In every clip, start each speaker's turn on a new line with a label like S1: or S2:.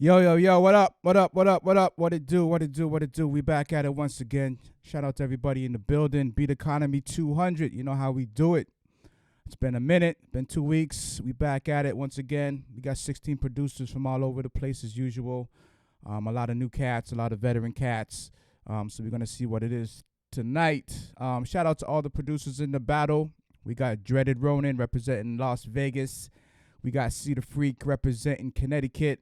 S1: Yo, yo, yo, what up? What up? What up? What up? What it do? What it do? What it do? We back at it once again. Shout out to everybody in the building. Beat Economy 200. You know how we do it. It's been a minute, been 2 weeks. We back at it once again. We got 16 producers from all over the place as usual. A lot of new cats, a lot of veteran cats. So we're going to see what it is tonight. Shout out to all the producers in the battle. We got Dreaded Ronin representing Las Vegas. We got Cedar Freak representing Connecticut.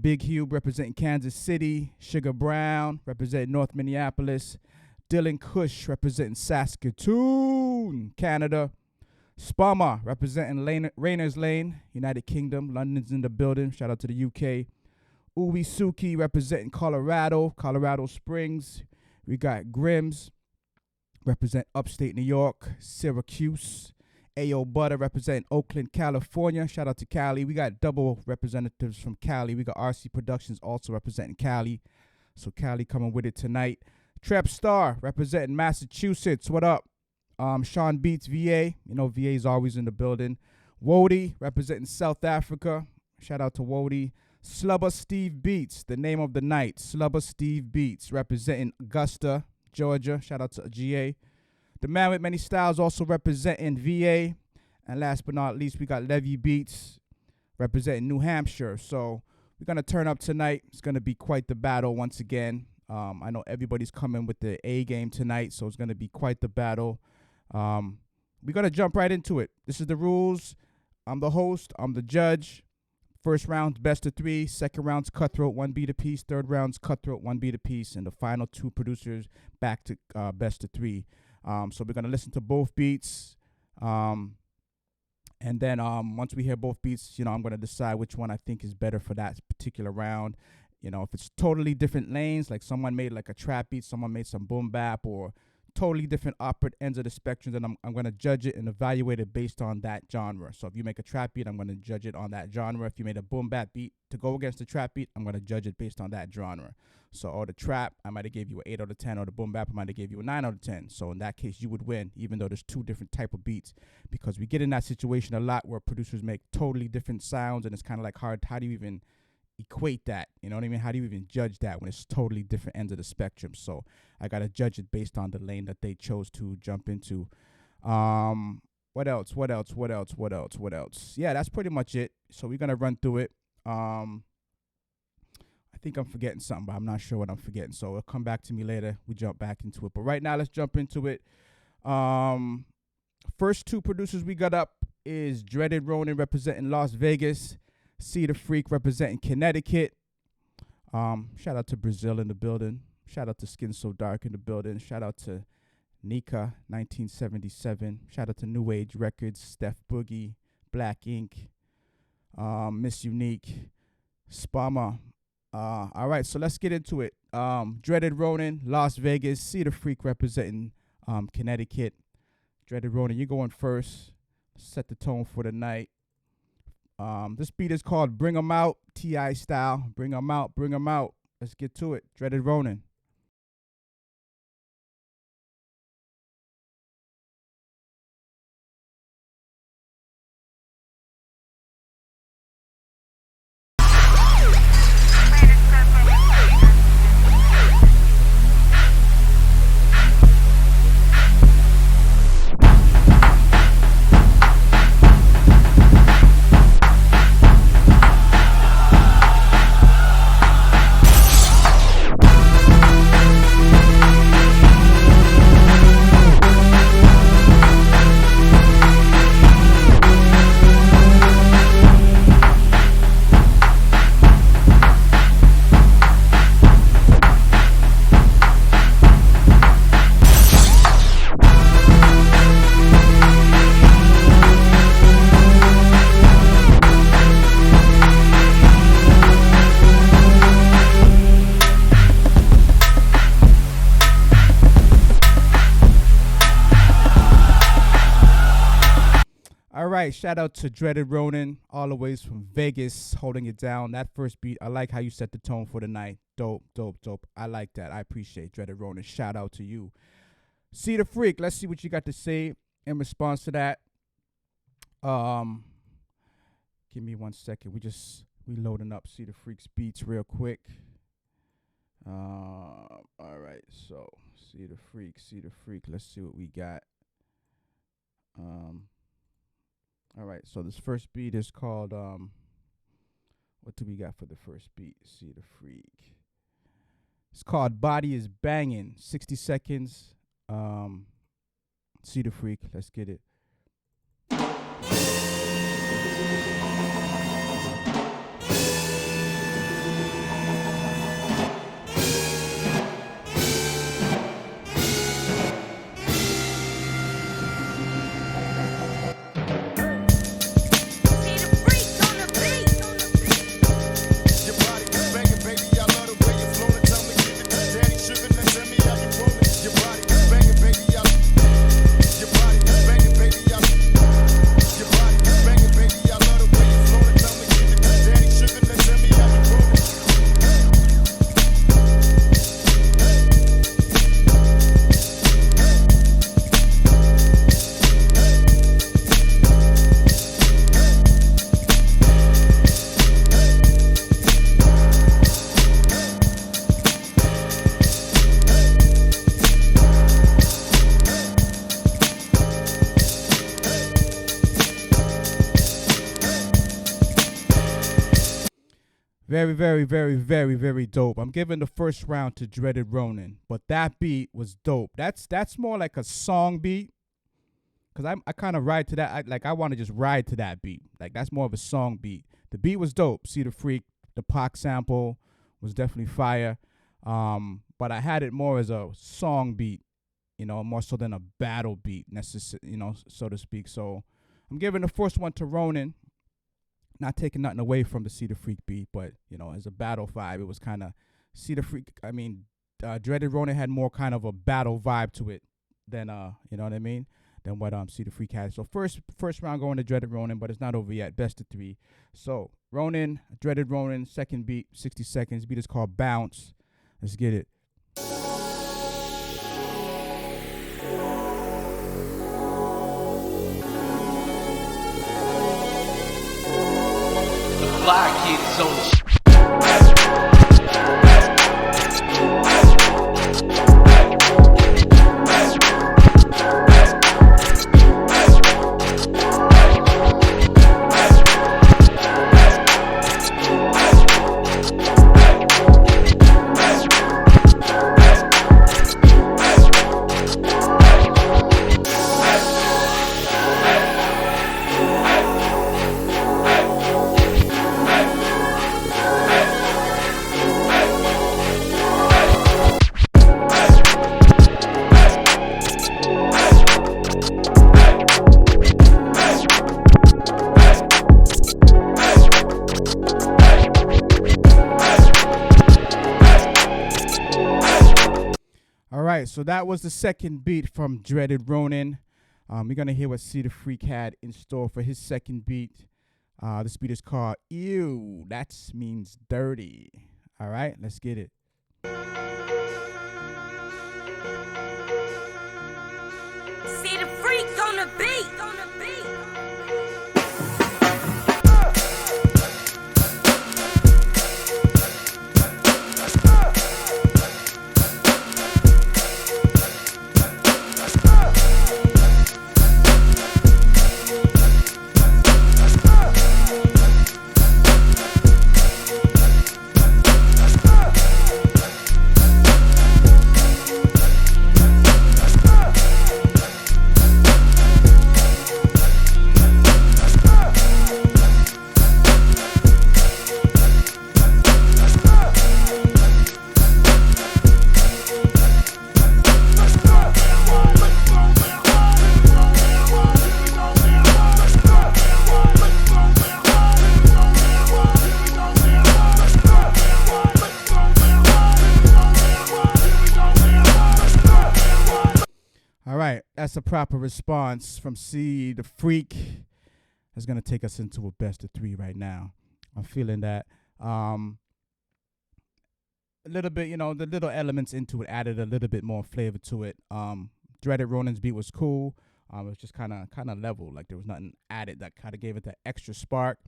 S1: Big Hugh representing Kansas City. Sugar Brown representing North Minneapolis. Dylan Kush representing Saskatoon, Canada. Spama representing Rayners Lane, United Kingdom. London's in the building. Shout out to the UK. Uwe Suki representing Colorado Springs. We got Grims represent upstate New York, Syracuse. Ayo Butter representing Oakland, California. Shout out to Cali. We got double representatives from Cali. We got RC Productions also representing Cali. So Cali coming with it tonight. Trap Star representing Massachusetts. What up? Sean Beats, VA. You know, VA's always in the building. Wody representing South Africa. Shout out to Wody. Slubber Steve Beats, the name of the night. Slubber Steve Beats representing Augusta, Georgia. Shout out to GA. The Man with Many Styles also representing VA. And last but not least, we got Levy Beats representing New Hampshire. So we're going to turn up tonight. It's going to be quite the battle once again. I know everybody's coming with the A game tonight, so it's going to be quite the battle. We're going to jump right into it. This is the rules. I'm the host. I'm the judge. First round's best of three. Second round's cutthroat, 1 beat apiece. Third round's cutthroat, 1 beat apiece. And the final two producers back to best of three. So we're going to listen to both beats. And then once we hear both beats, you know, I'm going to decide which one I think is better for that particular round. You know, if it's totally different lanes, like someone made like a trap beat, someone made some boom bap, or totally different opposite ends of the spectrum, then I'm going to judge it and evaluate it based on that genre. So if you make a trap beat, I'm going to judge it on that genre. If you made a boom bap beat to go against the trap beat, I'm going to judge it based on that genre. So, or the trap, I might have gave you an 8 out of 10, or the boom bap, I might have gave you a 9 out of 10. So in that case, you would win, even though there's two different type of beats, because we get in that situation a lot where producers make totally different sounds, and it's kind of like hard. How do you even equate that? You know what I mean? How do you even judge that when it's totally different ends of the spectrum? So I got to judge it based on the lane that they chose to jump into. What else? Yeah, that's pretty much it. So we're going to run through it. I think I'm forgetting something, but I'm not sure what I'm forgetting. So it'll come back to me later. We jump back into it. But right now, let's jump into it. First two producers we got up is Dreaded Ronin representing Las Vegas. Cedar Freak representing Connecticut. Shout out to Brazil in the building. Shout out to Skin So Dark in the building. Shout out to Nika 1977. Shout out to New Age Records, Steph Boogie, Black Ink, Miss Unique, Spama. All right, so let's get into it. Dreaded Ronin, Las Vegas. Cedar Freak representing Connecticut. Dreaded Ronin, you're going first. Set the tone for the night. This beat is called Bring 'Em Out, T.I. style. Bring 'em out, bring 'em out. Let's get to it. Dreaded Ronin. All right, shout out to Dreaded Ronin, all the way from Vegas, holding it down. That first beat, I like how you set the tone for the night. Dope, dope, dope. I like that. I appreciate Dreaded Ronin. Shout out to you. Cedar Freak, let's see what you got to say in response to that. Give me 1 second. We We loading up See the Freaks beats real quick. All right, so See the Freak. Let's see what we got. All right, so this first beat is called what do we got for the first beat? See the Freak. It's called Body is Banging. 60 seconds. See the Freak. Let's get it. Very, very, very, very, very dope. I'm giving the first round to Dreaded Ronin, but that beat was dope. That's more like a song beat, cause I kind of ride to that. I want to just ride to that beat. Like that's more of a song beat. The beat was dope. See the Freak, the Pac sample was definitely fire. But I had it more as a song beat, more so than a battle beat, so to speak. So I'm giving the first one to Ronin. Not taking nothing away from the See the Freak beat, but as a battle vibe, it was kind of See the Freak. I mean, Dreaded Ronin had more kind of a battle vibe to it than you know what I mean, than what See the Freak had. So first round going to Dreaded Ronin, but it's not over yet. Best of 3. So Ronin, Dreaded Ronin, second beat, 60 seconds. Beat is called Bounce. Let's get it.
S2: Fly kids on the
S1: So that was the second beat from Dreaded Ronin. We're going to hear what See the Freak had in store for his second beat. This beat is called Ew, that means dirty. All right, let's get it.
S3: See the Freak on the beat.
S1: That's a proper response from See the Freak. That's going to take us into a best of 3 right now. I'm feeling that. A little bit, the little elements into it added a little bit more flavor to it. Dreaded Ronin's beat was cool. It was just kind of level. Like there was nothing added that kind of gave it that extra spark.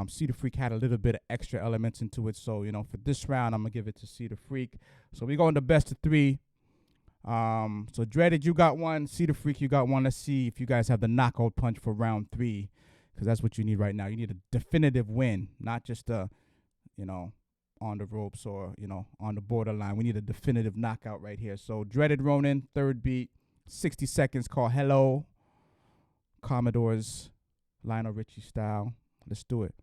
S1: Cedar Freak had a little bit of extra elements into it. So, for this round, I'm going to give it to Cedar Freak. So we going to best of 3. So Dreaded, you got one. Cedar Freak, you got one. Let's see if you guys have the knockout punch for round 3, because that's what you need right now. You need a definitive win, not just a, on the ropes or, on the borderline. We need a definitive knockout right here. So Dreaded Ronin, third beat, 60 seconds, called Hello. Commodores, Lionel Richie style. Let's do it.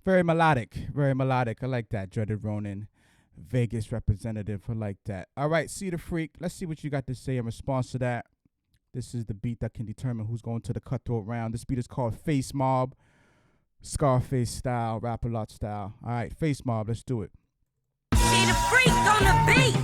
S1: Very melodic. Very melodic. I like that. Dreaded Ronin, Vegas representative. I like that. All right, Cedar Freak. Let's see what you got to say in response to that. This is the beat that can determine who's going to the cutthroat round. This beat is called Face Mob, Scarface style, Rap-A-Lot style. All right, Face Mob. Let's do it.
S3: Cedar Freak on the beat.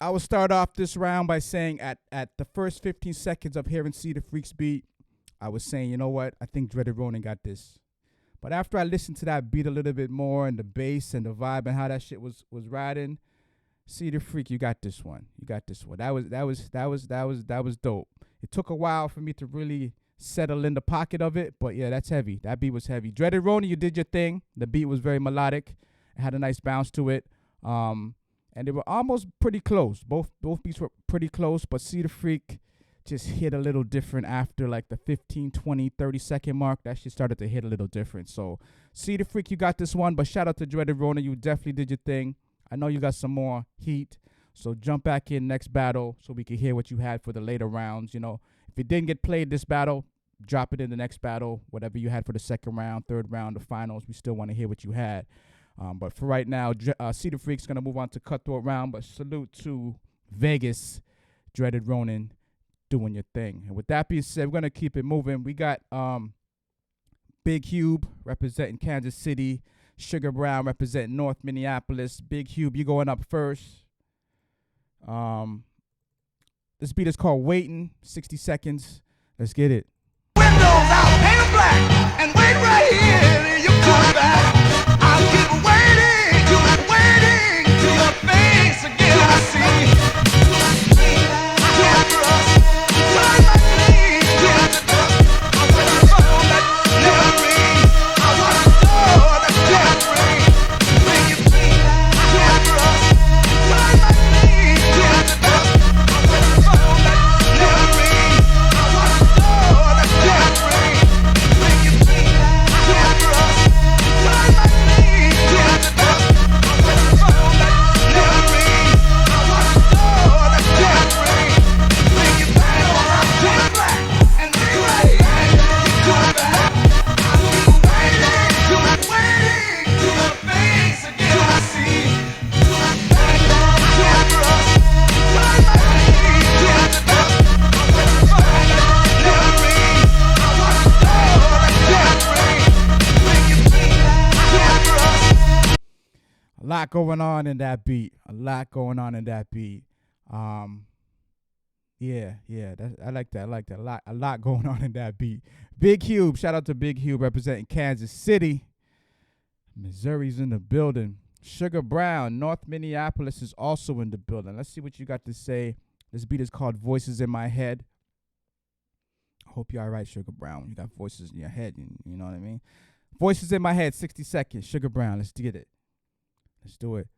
S1: I will start off this round by saying at the first 15 seconds of hearing Cedar Freak's beat, I was saying, you know what? I think Dreaded Ronin got this. But after I listened to that beat a little bit more and the bass and the vibe and how that shit was riding, Cedar Freak, you got this one. You got this one. That was dope. It took a while for me to really settle in the pocket of it, but yeah, that's heavy. That beat was heavy. Dreaded Ronin, you did your thing. The beat was very melodic. It had a nice bounce to it. And they were almost pretty close. Both beats were pretty close, but Cedar Freak just hit a little different after like the 15, 20, 30-second mark. That shit started to hit a little different. So Cedar Freak, you got this one, but shout out to Dreaded Ronin. You definitely did your thing. I know you got some more heat, so jump back in next battle so we can hear what you had for the later rounds. You know, if it didn't get played this battle, drop it in the next battle. Whatever you had for the second round, third round, the finals, we still want to hear what you had. But for right now, Cedar Freak's going to move on to cutthroat round. But salute to Vegas, Dreaded Ronin, doing your thing. And with that being said, we're going to keep it moving. We got Big Hube representing Kansas City, Sugar Brown representing North Minneapolis. Big Hube, you going up first. This beat is called Waiting, 60 seconds. Let's get it.
S4: Windows out, paint 'em black, and wait right here till you come back. I'll keep waiting till your face again I see. Till trust, turn my knees till the dust. I want the phone that never rings. I want the door that can't ring. Make it sing. Till trust, turn my knees till the dust. I want the phone that never rings. I want the door that can't ring. Make it
S1: lot going on in that beat. A lot going on in that beat. Yeah, I like that. I like that. A lot going on in that beat. Big Hube, shout out to Big Hube representing Kansas City. Missouri's in the building. Sugar Brown, North Minneapolis is also in the building. Let's see what you got to say. This beat is called Voices in My Head. I hope you're all right, Sugar Brown. You got voices in your head, you know what I mean? Voices in My Head, 60 seconds. Sugar Brown, let's get it. Let's do it.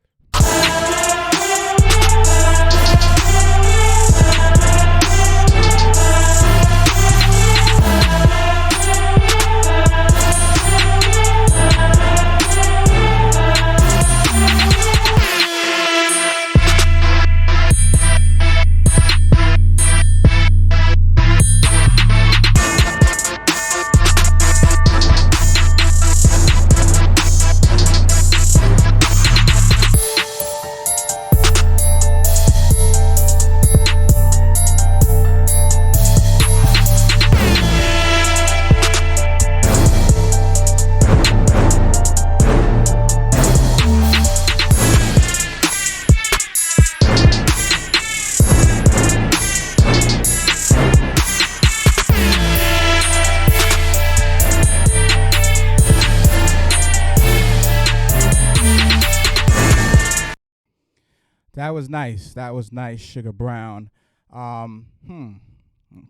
S1: That was nice, Sugar Brown.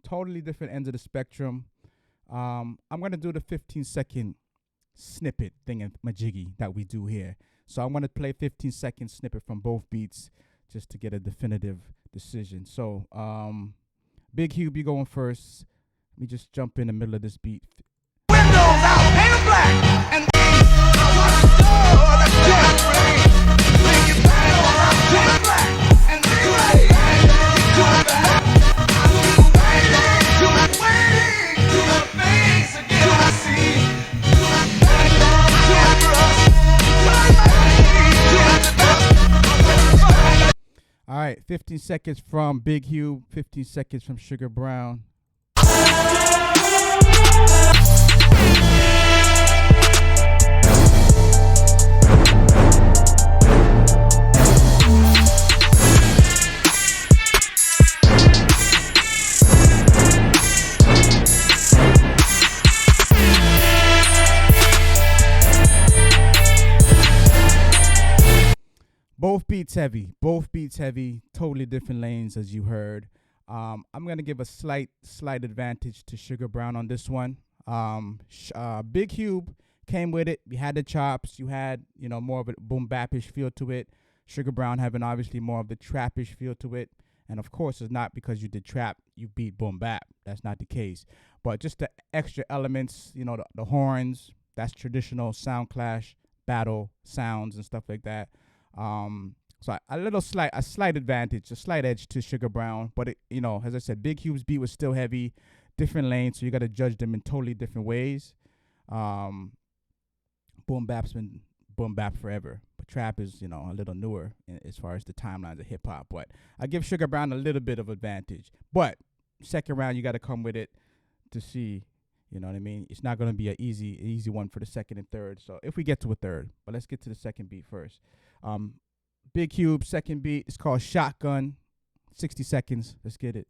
S1: Totally different ends of the spectrum. I'm gonna do the 15-second snippet thing in Majiggy that we do here. So I'm gonna play 15-second snippet from both beats just to get a definitive decision. So Big Hube, you going first. Let me just jump in the middle of this beat.
S4: Windows out, paint black, and I want a door that can't rain. Make it paint black, and to the back. To the face again, I see.
S1: All right, 15 seconds from Big Hube, 15 seconds from Sugar Brown. Both beats heavy, totally different lanes as you heard. I'm gonna give a slight advantage to Sugar Brown on this one. Big Hube came with it. You had the chops. You had more of a boom bap-ish feel to it. Sugar Brown having obviously more of the trap-ish feel to it. And of course, it's not because you did trap you beat boom bap. That's not the case. But just the extra elements, the horns. That's traditional sound clash battle sounds and stuff like that. So a slight advantage, a slight edge to Sugar Brown, but it, as I said, Big Hube's beat was still heavy, different lanes, so you got to judge them in totally different ways. Boom bap's been boom bap forever, but trap is a little newer as far as the timelines of hip hop. But I give Sugar Brown a little bit of advantage, but second round you got to come with it to see. You know what I mean? It's not going to be an easy one for the second and third. So if we get to a third, but let's get to the second beat first. Big Hube, second beat. It's called Shotgun. 60 seconds. Let's get it.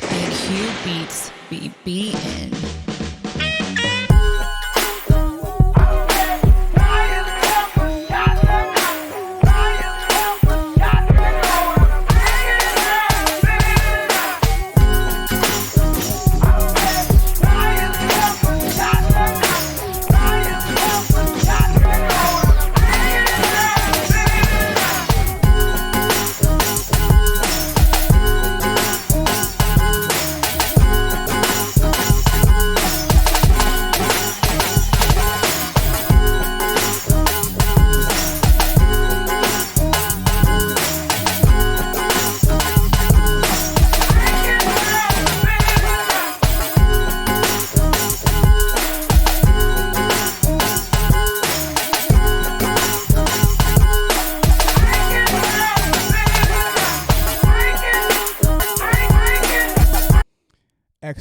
S5: Big Hube beats be beaten.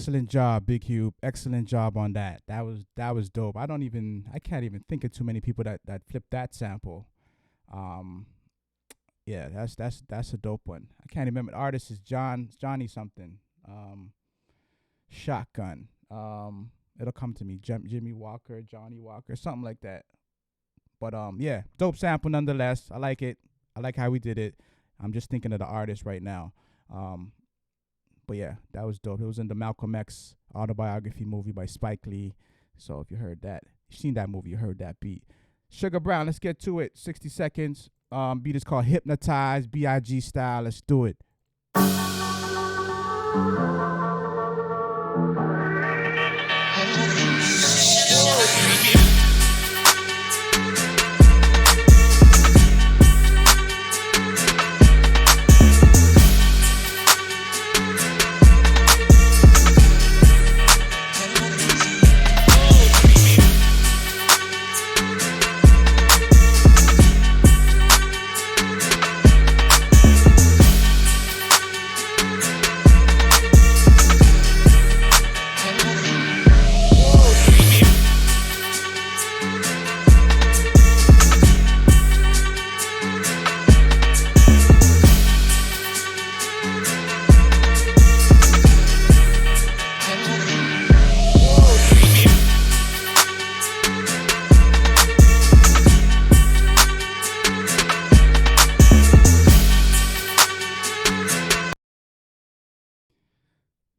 S1: Excellent job, Big Hube. Excellent job on that. That was dope. I can't even think of too many people that flipped that sample. Yeah, that's a dope one. I can't remember. The artist is Johnny something. Shotgun. It'll come to me. Jimmy Walker, Johnny Walker, something like that. But yeah, dope sample nonetheless. I like it. I like how we did it. I'm just thinking of the artist right now. But yeah, that was dope. It was in the Malcolm X autobiography movie by Spike Lee. So if you heard that, you've seen that movie, you heard that beat. Sugar Brown, let's get to it. 60 seconds. Beat is called Hypnotize, B.I.G. style. Let's do it.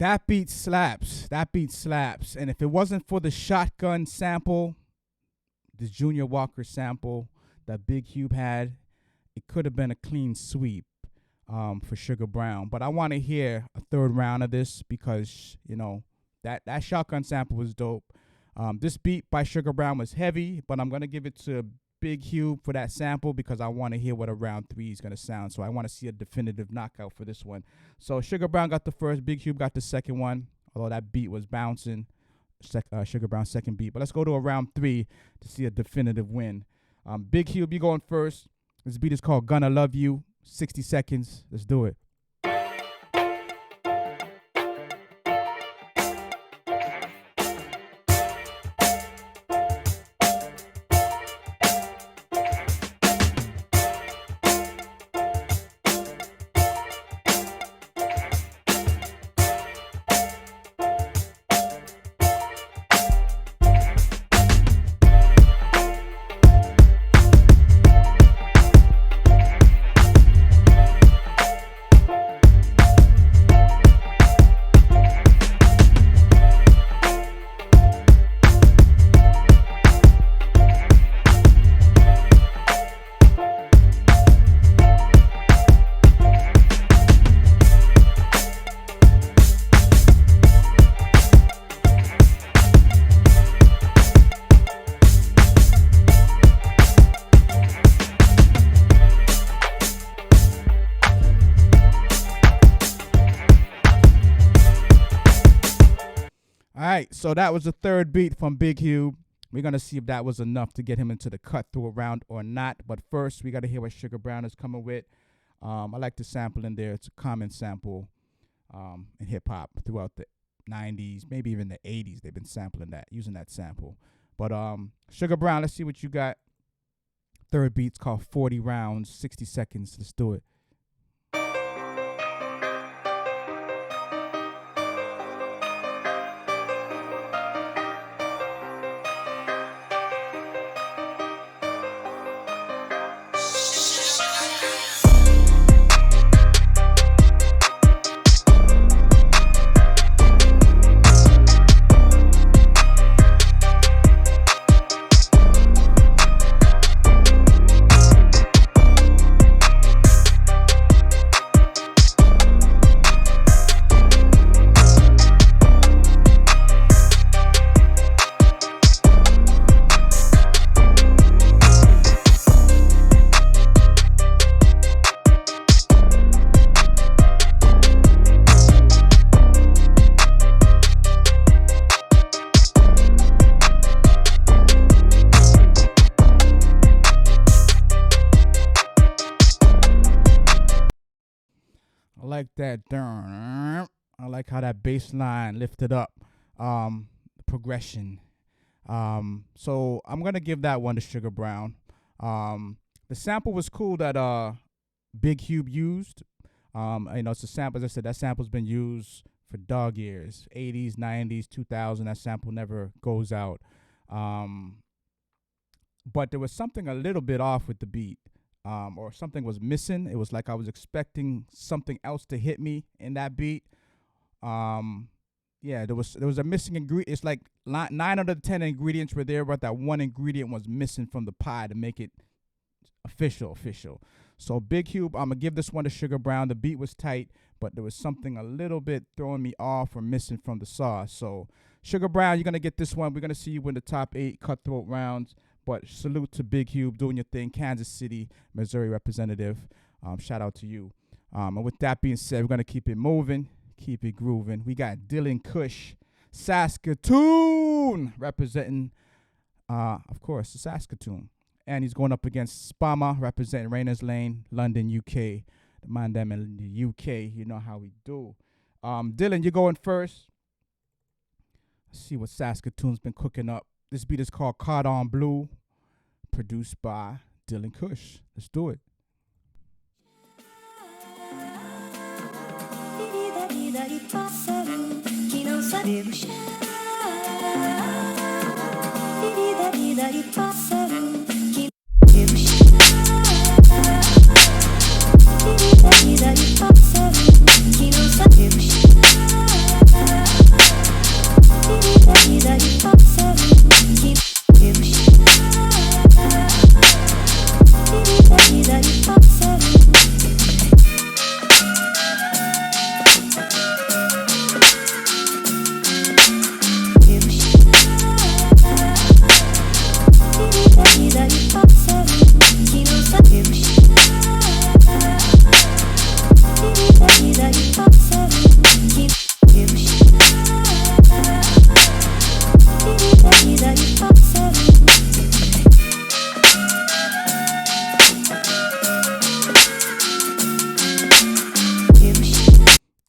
S1: That beat slaps. That beat slaps. And if it wasn't for the shotgun sample, the Junior Walker sample that Big Hube had, it could have been a clean sweep for Sugar Brown. But I want to hear a third round of this because, you know, that shotgun sample was dope. This beat by Sugar Brown was heavy, but I'm going to give it to Big Hube for that sample because I want to hear what a round 3 is going to sound. So I want to see a definitive knockout for this one. So Sugar Brown got the first, Big Hube got the second one, although that beat was bouncing. Sugar Brown's second beat. But let's go to a round 3 to see a definitive win. Big Hube, you going first. This beat is called Gonna Love You. 60 seconds. Let's do it. So that was the third beat from Big Hube. We're going to see if that was enough to get him into the cut through a round or not. But first, we got to hear what Sugar Brown is coming with. I like the sample in there. It's a common sample in hip-hop throughout the 90s, maybe even the 80s. They've been sampling that, using that sample. But Sugar Brown, let's see what you got. Third beat's called 40 Rounds, 60 seconds. Let's do it. Like that. I like how that bass line lifted up. Progression. So I'm gonna give that one to Sugar Brown. The sample was cool that Big Cube used. It's a sample. As I said, that sample's been used for dog years, 80s, 90s, 2000. That sample never goes out. But there was something a little bit off with the beat, or something was missing. It was like I was expecting something else to hit me in that beat. Yeah, there was a missing ingredient. It's like 9 out of 10 ingredients were there, but that one ingredient was missing from the pie to make it official. So Big Cube, I'm gonna give this one to Sugar Brown. The beat was tight, but there was something a little bit throwing me off or missing from the sauce. So Sugar Brown, you're gonna get this one. We're gonna see you in the top 8 cutthroat rounds. But salute to Big Cube doing your thing, Kansas City, Missouri representative. Shout out to you. And with that being said, we're gonna keep it moving, keep it grooving. We got Dylan Kush, Saskatoon, representing, of course, the Saskatoon. And he's going up against Spama, representing Rainers Lane, London, UK. The man them in the UK, you know how we do. Dylan, you're going first. Let's see what Saskatoon's been cooking up. This beat is called Cardon Blue, produced by Dylan Kush. Let's do it.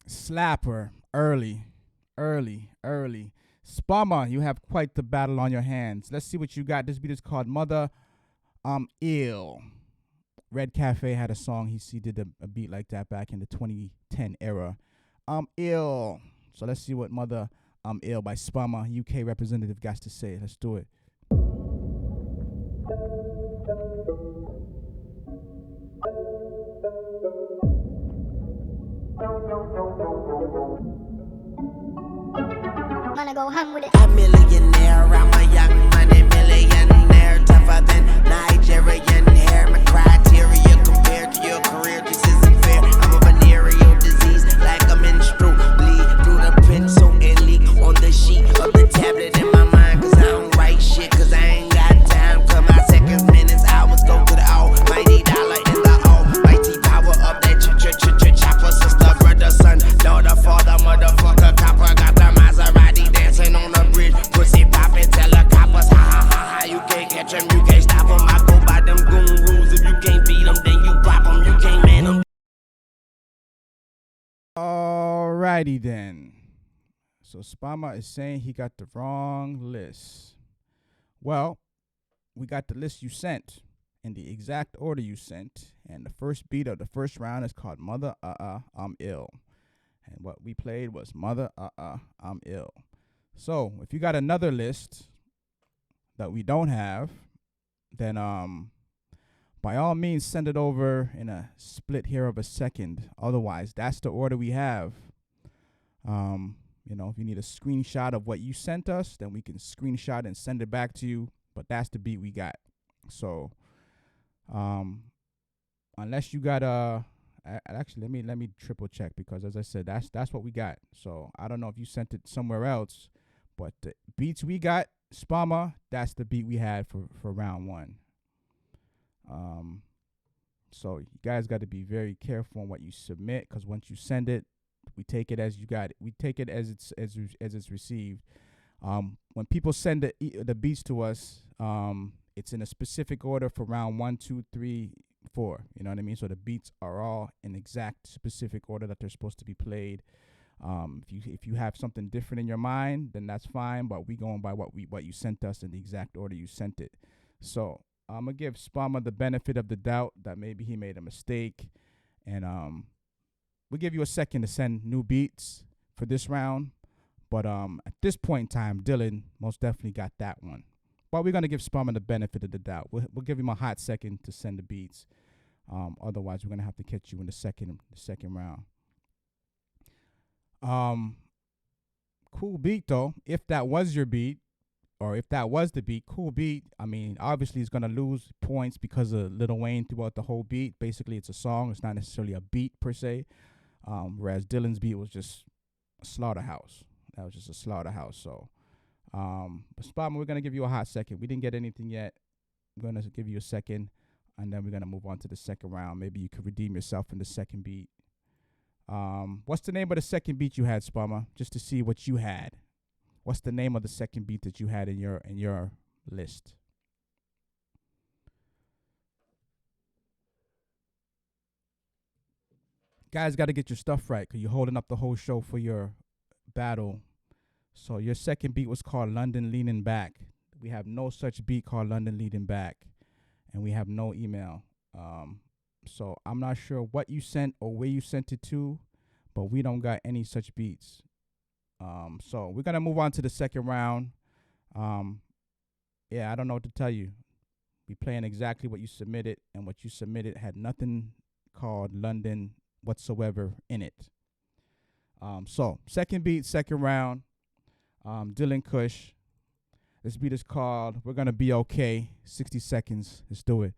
S1: Slapper, early. Spama, you have quite the battle on your hands. Let's see what you got. This beat is called Mother Ill. Red Cafe had a song. He did a beat like that back in the 2010 era. Ill. So let's see what Mother Ill by Spama, UK representative, got to say. Let's do it.
S6: Wanna go home with it.
S7: A millionaire, I'm a young money millionaire, tougher than Nigerian hair. My criteria compared to your career just isn't fair. I'm a venereal disease, like a menstrual bleed through the pencil and leak on the sheet of the tablet in my mind. Cause I don't write shit, cause I ain't got time. Cause my seconds, minutes, hours go to the almighty dollar in the almighty power of that chopper. Sister, brother, son, daughter, father, motherfucker, copper. Got the Maserati dancing on the bridge, pussy popping, tell the coppers, ha ha ha ha, you can't catch them, you can't stop them. I go by them goon rules, if you can't beat them, then you pop them, you can't man them.
S1: Alrighty then. So Spama is saying he got the wrong list. Well, we got the list you sent in the exact order you sent, and the first beat of the first round is called Mother I'm Ill. And what we played was Mother I'm Ill. So if you got another list that we don't have, then by all means send it over in a split here of a second. Otherwise, that's the order we have. If you need a screenshot of what you sent us, then we can screenshot and send it back to you. But that's the beat we got. So unless you got actually let me triple check, because as I said, that's what we got. So I don't know if you sent it somewhere else, but the beats we got, Spama, that's the beat we had for round one. So you guys got to be very careful on what you submit, because once you send it, we take it as you got it. We take it as it's received. When people send the beats to us, it's in a specific order for round 1, 2, 3, 4. You know what I mean? So the beats are all in exact specific order that they're supposed to be played. If you have something different in your mind, then that's fine. But we going by what you sent us in the exact order you sent it. So I'm gonna give Spama the benefit of the doubt that maybe he made a mistake, and we'll give you a second to send new beats for this round. But at this point in time, Dylan most definitely got that one. But we're gonna give Spama the benefit of the doubt. We'll give him a hot second to send the beats. Otherwise, we're gonna have to catch you in the second round. Cool beat though. If that was your beat, or if that was the beat, cool beat. I mean, obviously he's gonna lose points because of Lil Wayne throughout the whole beat. Basically, it's a song. It's not necessarily a beat per se. Whereas Dylan's beat was just a slaughterhouse. That was just a slaughterhouse. So, but Spama, we're gonna give you a hot second. We didn't get anything yet. We're gonna give you a second, and then we're gonna move on to the second round. Maybe you could redeem yourself in the second beat. What's the name of the second beat you had, Spama? Just to see what you had. What's the name of the second beat that you had in your list? Guys, got to get your stuff right because you're holding up the whole show for your battle. So your second beat was called London Leaning Back. We have no such beat called London Leaning Back, and we have no email. So I'm not sure what you sent or where you sent it to, but we don't got any such beats. So we're going to move on to the second round. Yeah, I don't know what to tell you. We playing exactly what you submitted, and what you submitted had nothing called London whatsoever in it. So second beat, second round, Dylan Kush. This beat is called We're Gonna Be Okay. 60 seconds. Let's do it.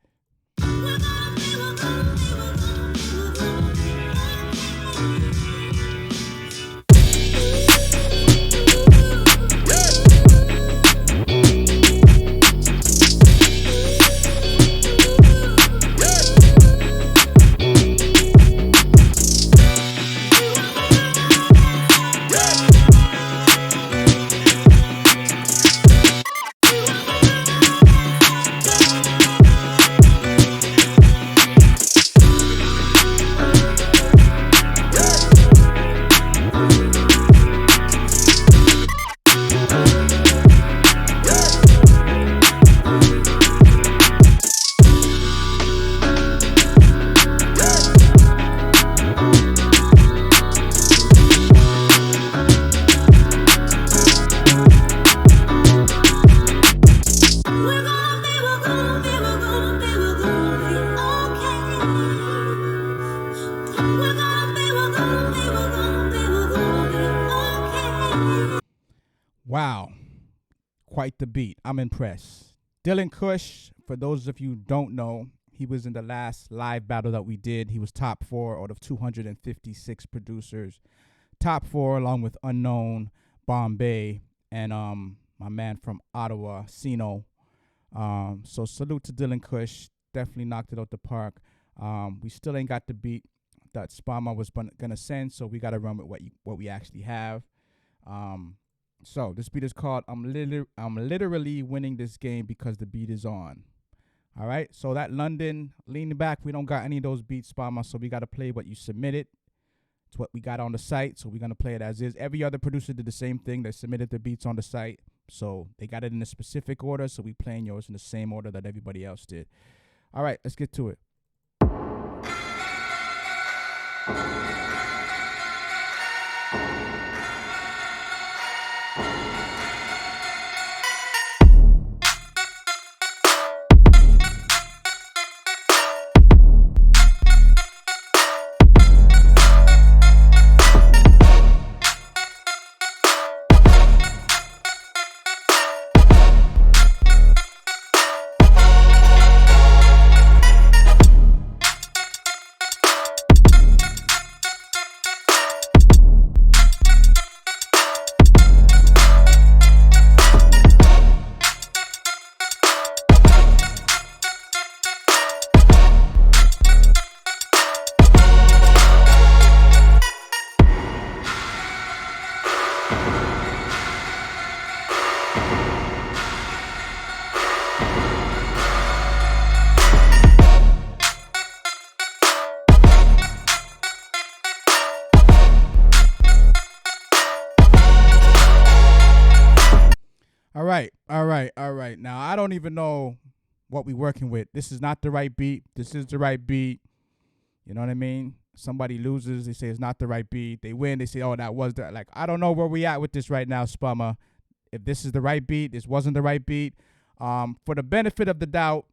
S1: Wow, quite the beat. I'm impressed. Dylan Kush, for those of you who don't know, he was in the last live battle that we did. He was top 4 out of 256 producers. Top 4 along with Unknown, Bombay, and my man from Ottawa, Sino. So salute to Dylan Kush. Definitely knocked it out the park. We still ain't got the beat that Spama was gonna send, so we gotta run with what we actually have. So this beat is called I'm literally winning this game because the beat is on. All right. So that London Leaning Back, we don't got any of those beats, Spama. So we got to play what you submitted. It's what we got on the site. So we're going to play it as is. Every other producer did the same thing. They submitted their beats on the site. So they got it in a specific order. So we playing yours in the same order that everybody else did. All right. Let's get to it. All right. Now, I don't even know what we working with. This is not the right beat. This is the right beat. You know what I mean? Somebody loses, they say it's not the right beat. They win, they say, oh, that was the, like, I don't know where we at with this right now, Spummer. If this is the right beat, this wasn't the right beat. For the benefit of the doubt,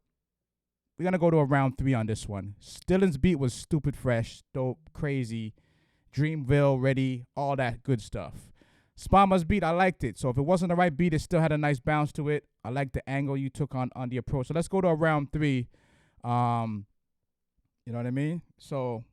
S1: we're going to go to a round 3 on this one. Dylan's beat was stupid fresh, dope, crazy, Dreamville, ready, all that good stuff. Spammer's beat, I liked it. So if it wasn't the right beat, it still had a nice bounce to it. I like the angle you took on the approach. So let's go to a round 3. You know what I mean? So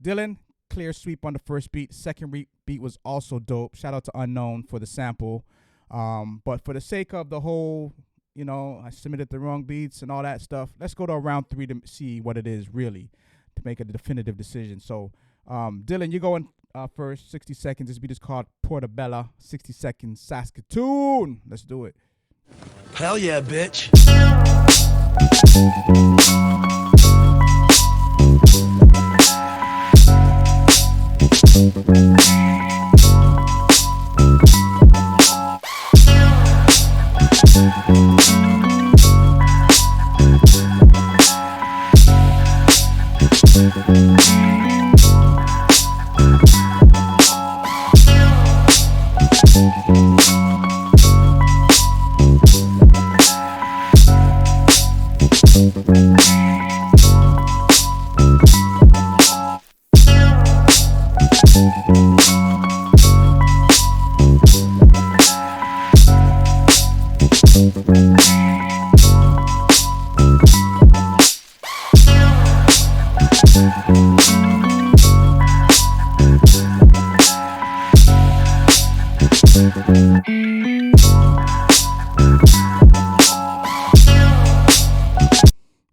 S1: Dylan, clear sweep on the first beat. Second beat was also dope. Shout out to Unknown for the sample. But for the sake of the whole, you know, I submitted the wrong beats and all that stuff. Let's go to a round 3 to see what it is really, to make a definitive decision. So, Dylan, you're going first. 60 seconds. This beat is called Portobello. 60 seconds. Saskatoon. Let's do it.
S4: Hell yeah, bitch.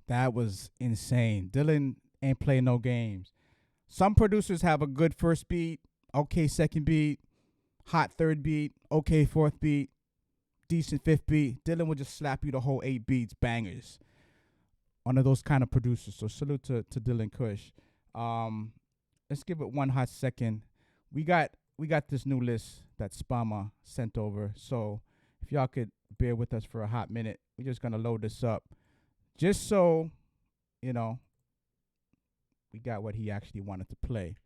S1: That was insane. Dylan ain't playing no games. Some producers have a good first beat, okay second beat, hot third beat, okay fourth beat, decent fifth beat. Dylan will just slap you the whole 8 beats, bangers. One of those kind of producers. So salute to Dylan Kush. Let's give it one hot second. We got this new list that Spama sent over. So if y'all could bear with us for a hot minute, we're just gonna load this up. Just so, you know, we got what he actually wanted to play.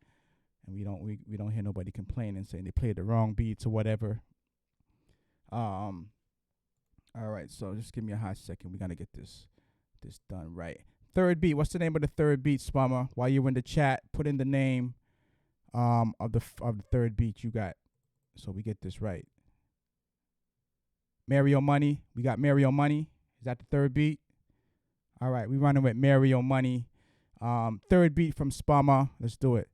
S1: And we don't hear nobody complaining, saying they played the wrong beats or whatever. All right, so just give me a hot second. We gotta get this done right. Third beat. What's the name of the third beat, Spammer? While you're in the chat, put in the name of the third beat you got, so we get this right. Mario Money. We got Mario Money. Is that the third beat? All right, we running with Mario Money. Third beat from Spammer. Let's do it.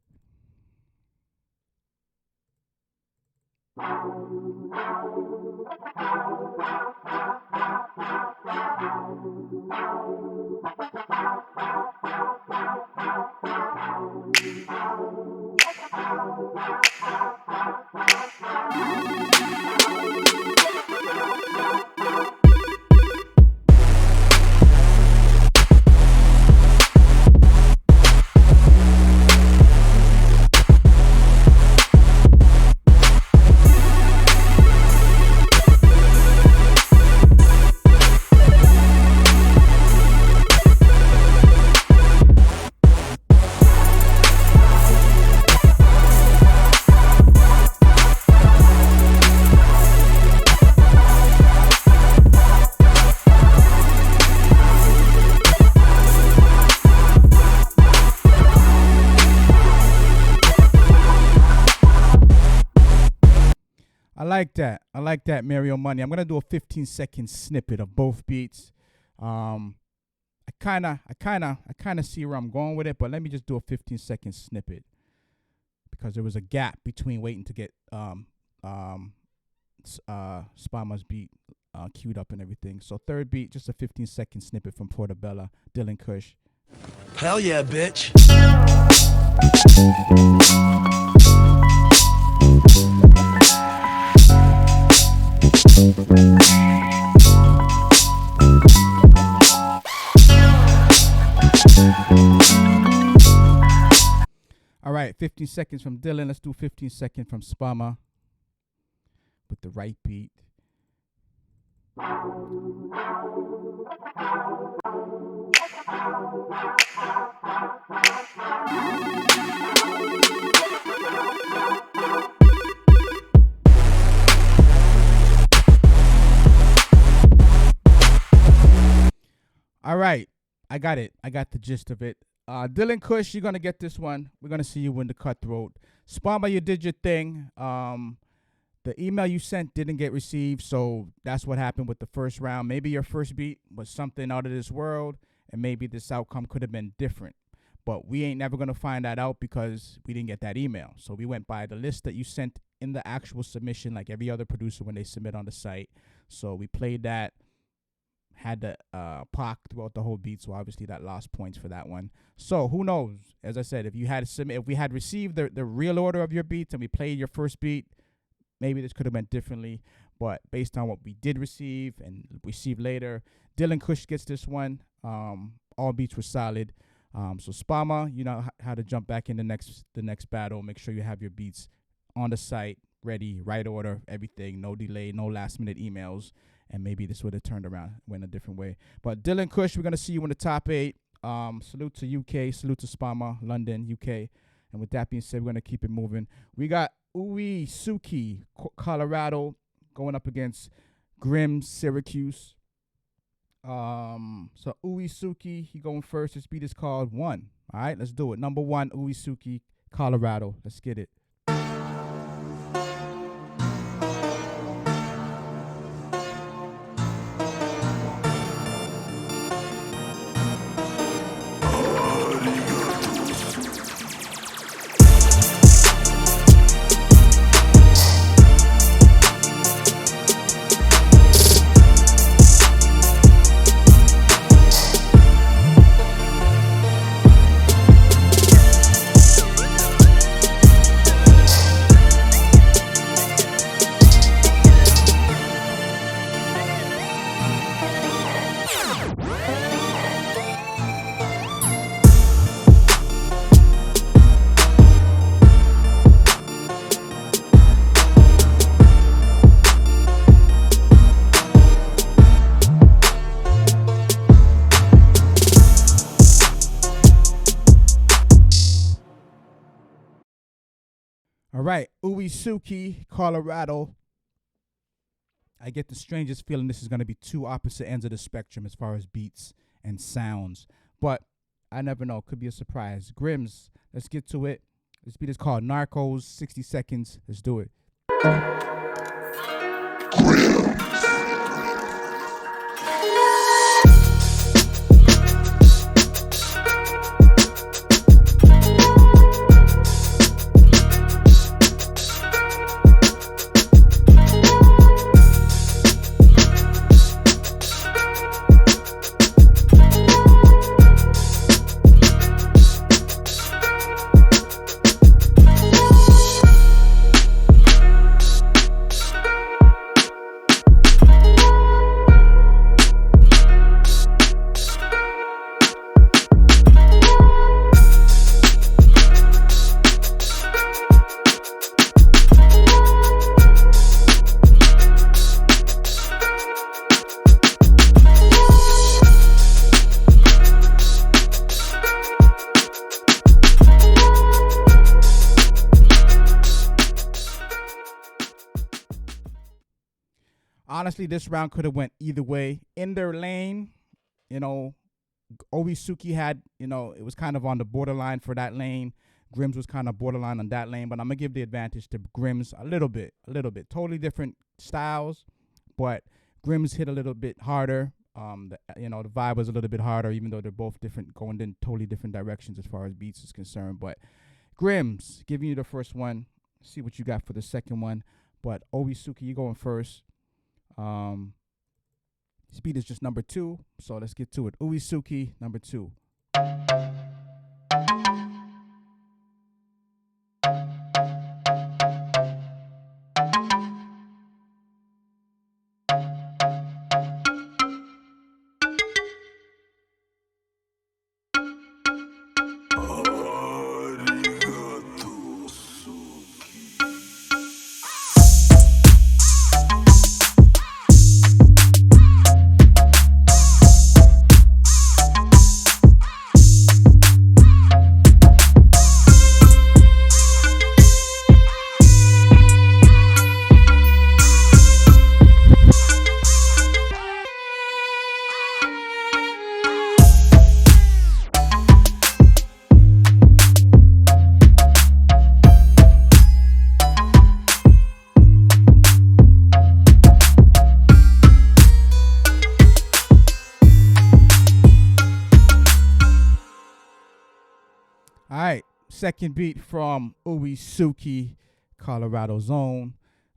S1: I like that Mario Money. I'm gonna do a 15-second snippet of both beats. I kind of see where I'm going with it, but let me just do a 15-second snippet because there was a gap between waiting to get Spama's beat queued up and everything. So third beat, just a 15-second snippet from Portobello, Dylan Kush.
S4: Hell yeah, bitch.
S1: All right, 15 seconds from Dylan. Let's do 15 seconds from Spama with the right beat. All right, I got it. I got the gist of it. Dylan Kush, you're gonna get this one. We're gonna see you win the cutthroat. Spama, you did your thing. The email you sent didn't get received, so that's what happened with the first round. Maybe your first beat was something out of this world, and maybe this outcome could have been different. But we ain't never gonna find that out because we didn't get that email. So we went by the list that you sent in the actual submission, like every other producer when they submit on the site. So we played that. Had the Pac throughout the whole beat, so obviously that lost points for that one. So who knows? As I said, if we had received the real order of your beats and we played your first beat, maybe this could have went differently. But based on what we did receive and receive later, Dylan Kush gets this one. All beats were solid. So Spama, you know how to jump back in the next battle. Make sure you have your beats on the site, ready, right order, everything, no delay, no last minute emails. And maybe this would have turned around, went a different way. But Dylan Kush, we're going to see you in the top 8. Salute to UK, salute to Spama, London, UK. And with that being said, we're going to keep it moving. We got Uwe Suki, Colorado, going up against Grim, Syracuse. So Uwe Suki, he going first. This beat is called One. All right, let's do it. Number 1, Uwe Suki, Colorado. Let's get it. All right, Uwe Suki, Colorado. I get the strangest feeling this is going to be two opposite ends of the spectrum as far as beats and sounds. But I never know. Could be a surprise. Grims, let's get to it. This beat is called Narcos, 60 seconds. Let's do it. Honestly, this round could have went either way. In their lane, you know, Uwe Suki had, you know, it was kind of on the borderline for that lane. Grims was kind of borderline on that lane, but I'm going to give the advantage to Grims a little bit. Totally different styles, but Grims hit a little bit harder. The vibe was a little bit harder, even though they're both different, going in totally different directions as far as beats is concerned. But Grims, giving you the first one. See what you got for the second one. But Uwe Suki, you going first. Speed is just number 2, so let's get to it. Uwe Suki, number 2. Second beat from Uisuki, Colorado Zone.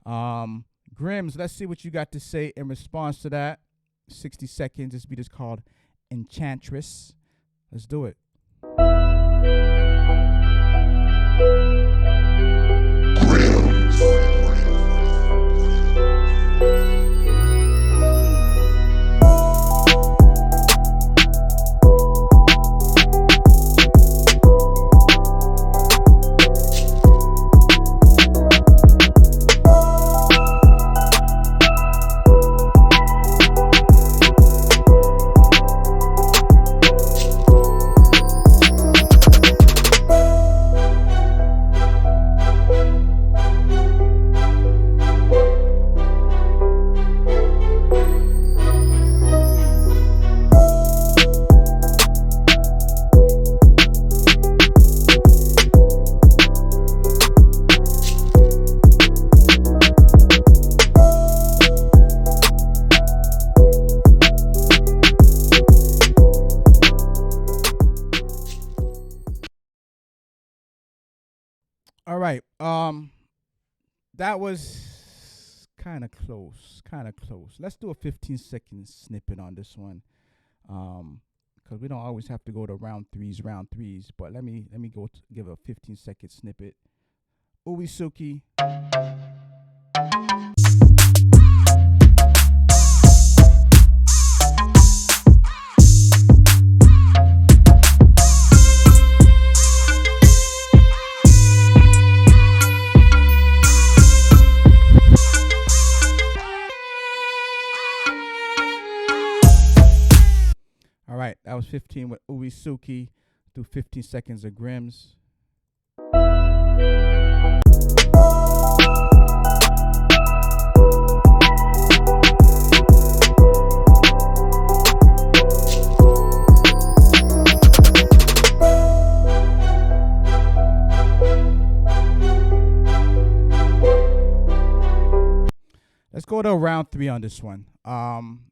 S1: Grims, let's see what you got to say in response to that. 60 seconds. This beat is called Enchantress. Let's do it. All right. That was kind of close. Let's do a 15-second snippet on this one. Because we don't always have to go to round threes. But let me give a 15-second snippet. Uisuki. All right, that was 15 with Uisuki. Do 15 seconds of Grims. Let's go to round three on this one.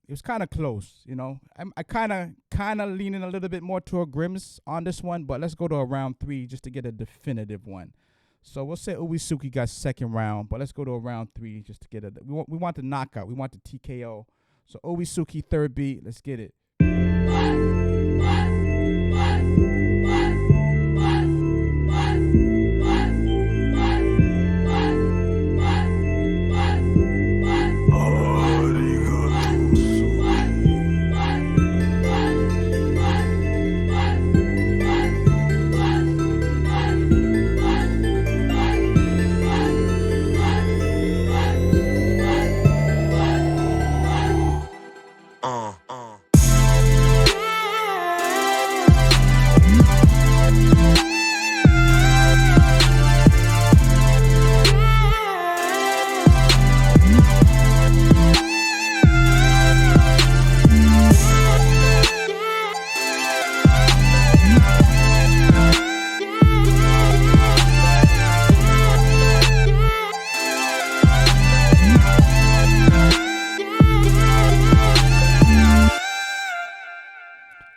S1: It was kind of close, you know. I kind of leaning a little bit more toward Grims on this one, but let's go to a round three just to get a definitive one. So we'll say Uisuki got second round, but let's go to a round three just to get a. We want the knockout. We want the TKO. So Uisuki third beat. Let's get it.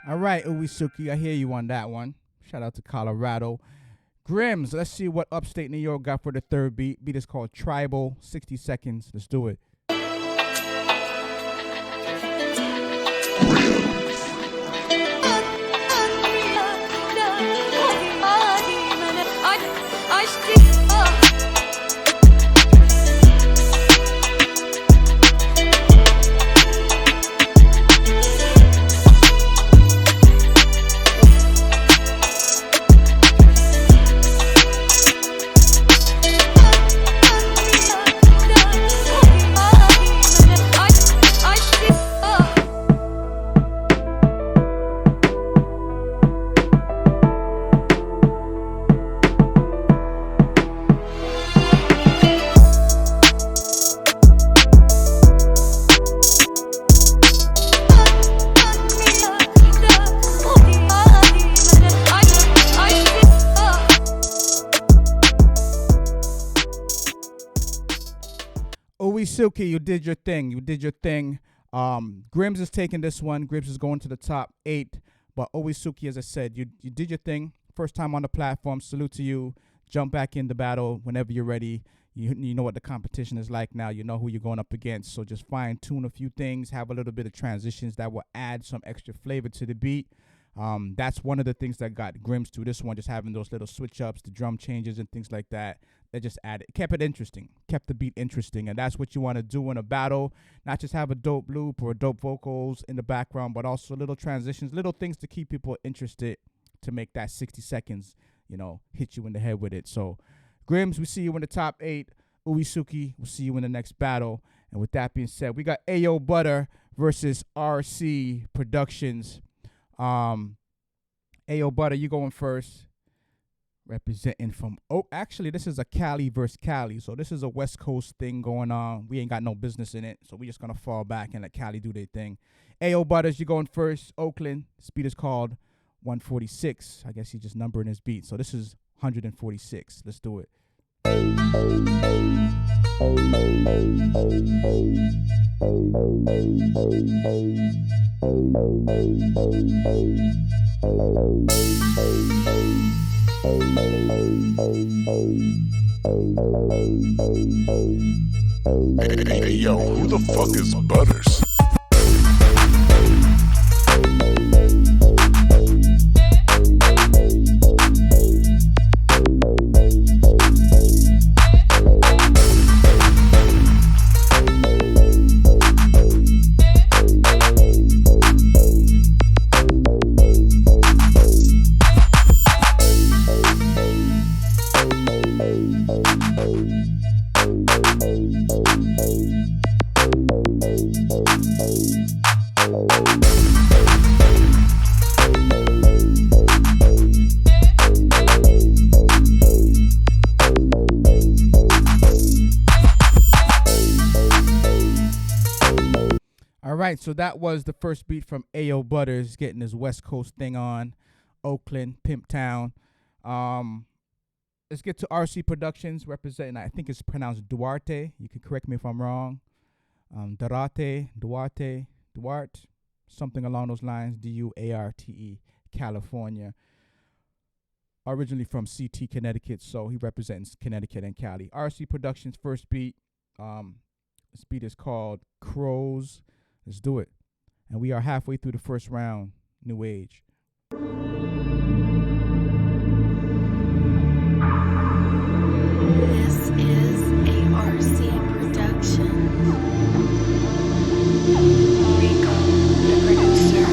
S1: All right, Uisuki, I hear you on that one. Shout out to Colorado. Grims, let's see what Upstate New York got for the third beat. Beat is called Tribal. 60 seconds. Let's do it. Uisuki, you did your thing. Grims is taking this one. Grims is going to the top 8. But Uisuki, as I said, you did your thing. First time on the platform, salute to you. Jump back in the battle whenever you're ready. You know what the competition is like now. You know who you're going up against. So just fine tune a few things, have a little bit of transitions that will add some extra flavor to the beat. That's one of the things that got Grims to this one, just having those little switch ups, the drum changes and things like that. That just added, kept it interesting, kept the beat interesting. And that's what you want to do in a battle. Not just have a dope loop or dope vocals in the background, but also little transitions, little things to keep people interested, to make that 60 seconds, hit you in the head with it. So Grims, we see you in the top 8. Uisuki, we'll see you in the next battle. And with that being said, we got Ayo Butter versus RC Productions. Ayo Butter, you going first. Representing from, actually, this is a Cali versus Cali. So this is a West Coast thing going on. We ain't got no business in it. So we just going to fall back and let Cali do their thing. Ayo Butters, you going first. Oakland, speed is called 146. I guess he's just numbering his beat. So this is 146. Let's do it.
S6: Hey, yo, who the fuck is Butters?
S1: So that was the first beat from Ayo Butters getting his West Coast thing on. Oakland, Pimp Town. Let's get to RC Productions representing, I think it's pronounced Duarte. You can correct me if I'm wrong. Duarte, something along those lines. Duarte, California. Originally from CT, Connecticut, so he represents Connecticut and Cali. RC Productions first beat. This beat is called Crows. Let's do it. And we are halfway through the first round, New Age.
S5: This is ARC Productions. Rico, the producer.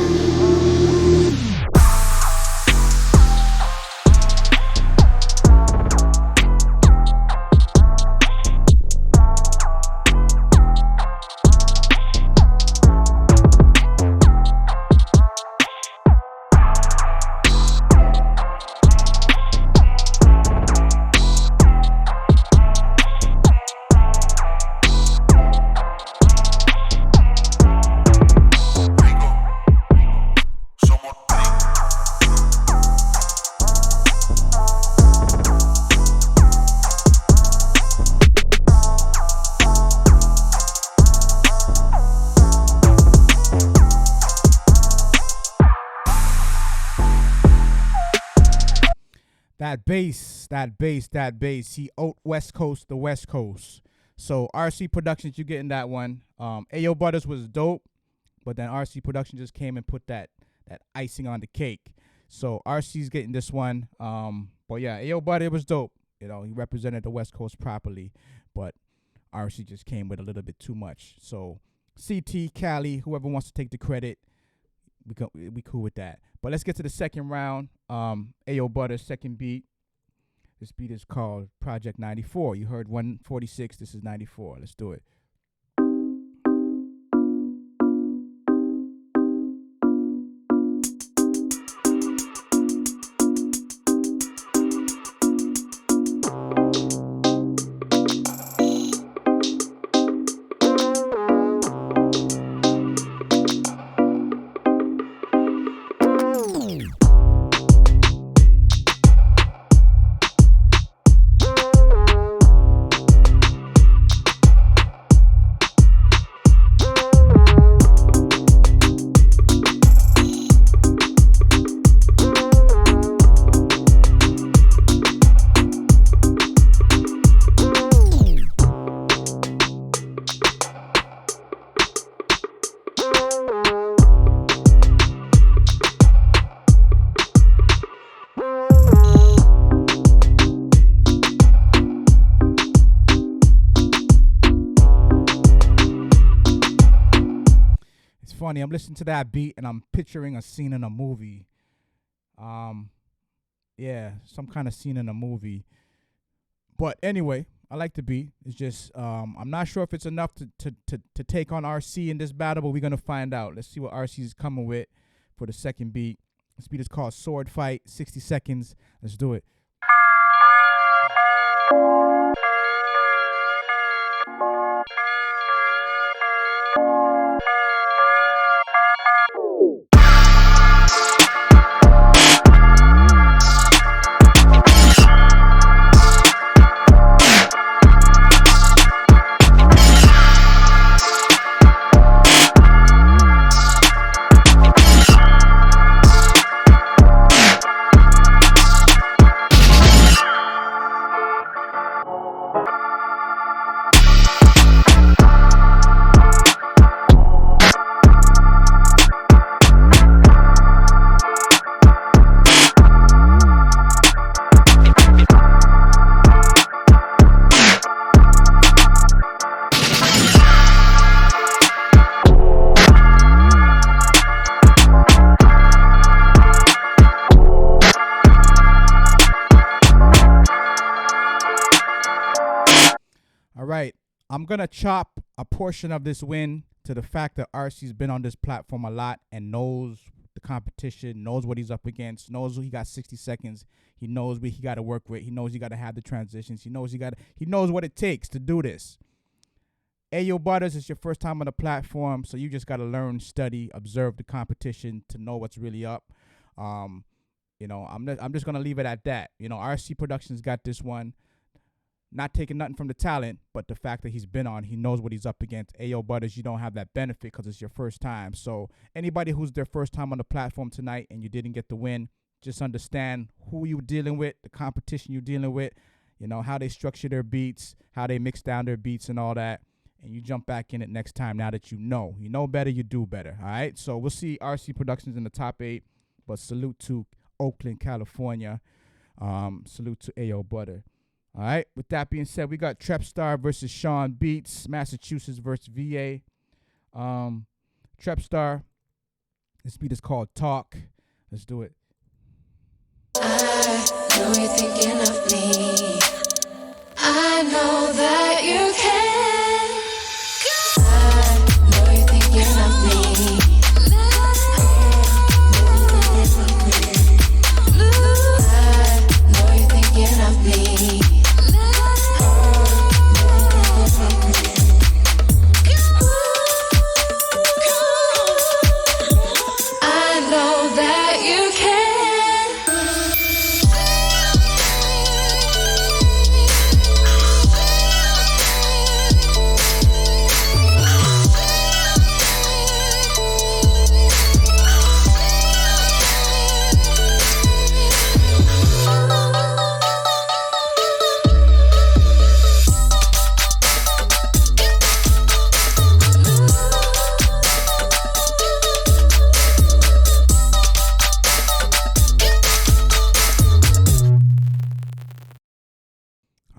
S5: That bass. He out West Coast, the West Coast. So RC Productions, you getting that one. Ayo Butters was dope, but then RC Productions just came and put that icing on the cake. So RC's getting this one. But yeah, Ayo Butter was dope. He represented the West Coast properly, but RC just came with a little bit too much. So CT, Cali, whoever wants to take the credit, we cool with that. But let's get to the second round. Ayo Butters, second beat. This beat is called Project 94. You heard 146. This is 94. Let's do it.
S1: It's funny. I'm listening to that beat and I'm picturing a scene in a movie. Yeah, some kind of scene in a movie. But anyway, I like the beat. It's just I'm not sure if it's enough to take on RC in this battle, but we're gonna find out. Let's see what RC is coming with for the second beat. This beat is called Sword Fight. 60 seconds. Let's do it. I'm going to chop a portion of this win to the fact that RC's been on this platform a lot and knows the competition, knows what he's up against, knows he got 60 seconds. He knows what he got to work with. He knows he got to have the transitions. He knows what it takes to do this. Ayo Butters, it's your first time on the platform, so you just got to learn, study, observe the competition to know what's really up. I'm just going to leave it at that. RC Productions got this one. Not taking nothing from the talent, but the fact that he's been on, he knows what he's up against. Ayo Butters, you don't have that benefit because it's your first time. So anybody who's their first time on the platform tonight and you didn't get the win, just understand who you're dealing with, the competition you're dealing with, how they structure their beats, how they mix down their beats and all that. And you jump back in it next time now that you know. You know better, you do better. All right? So we'll see RC Productions in the top 8, but salute to Oakland, California. Salute to Ayo Butter. All right, with that being said, we got Trepstar versus Sean Beats, Massachusetts versus VA. Trepstar, this beat is called Talk. Let's do it.
S8: I know you're thinking of me. I know that you can. I know you're thinking of me. I know you're thinking of me.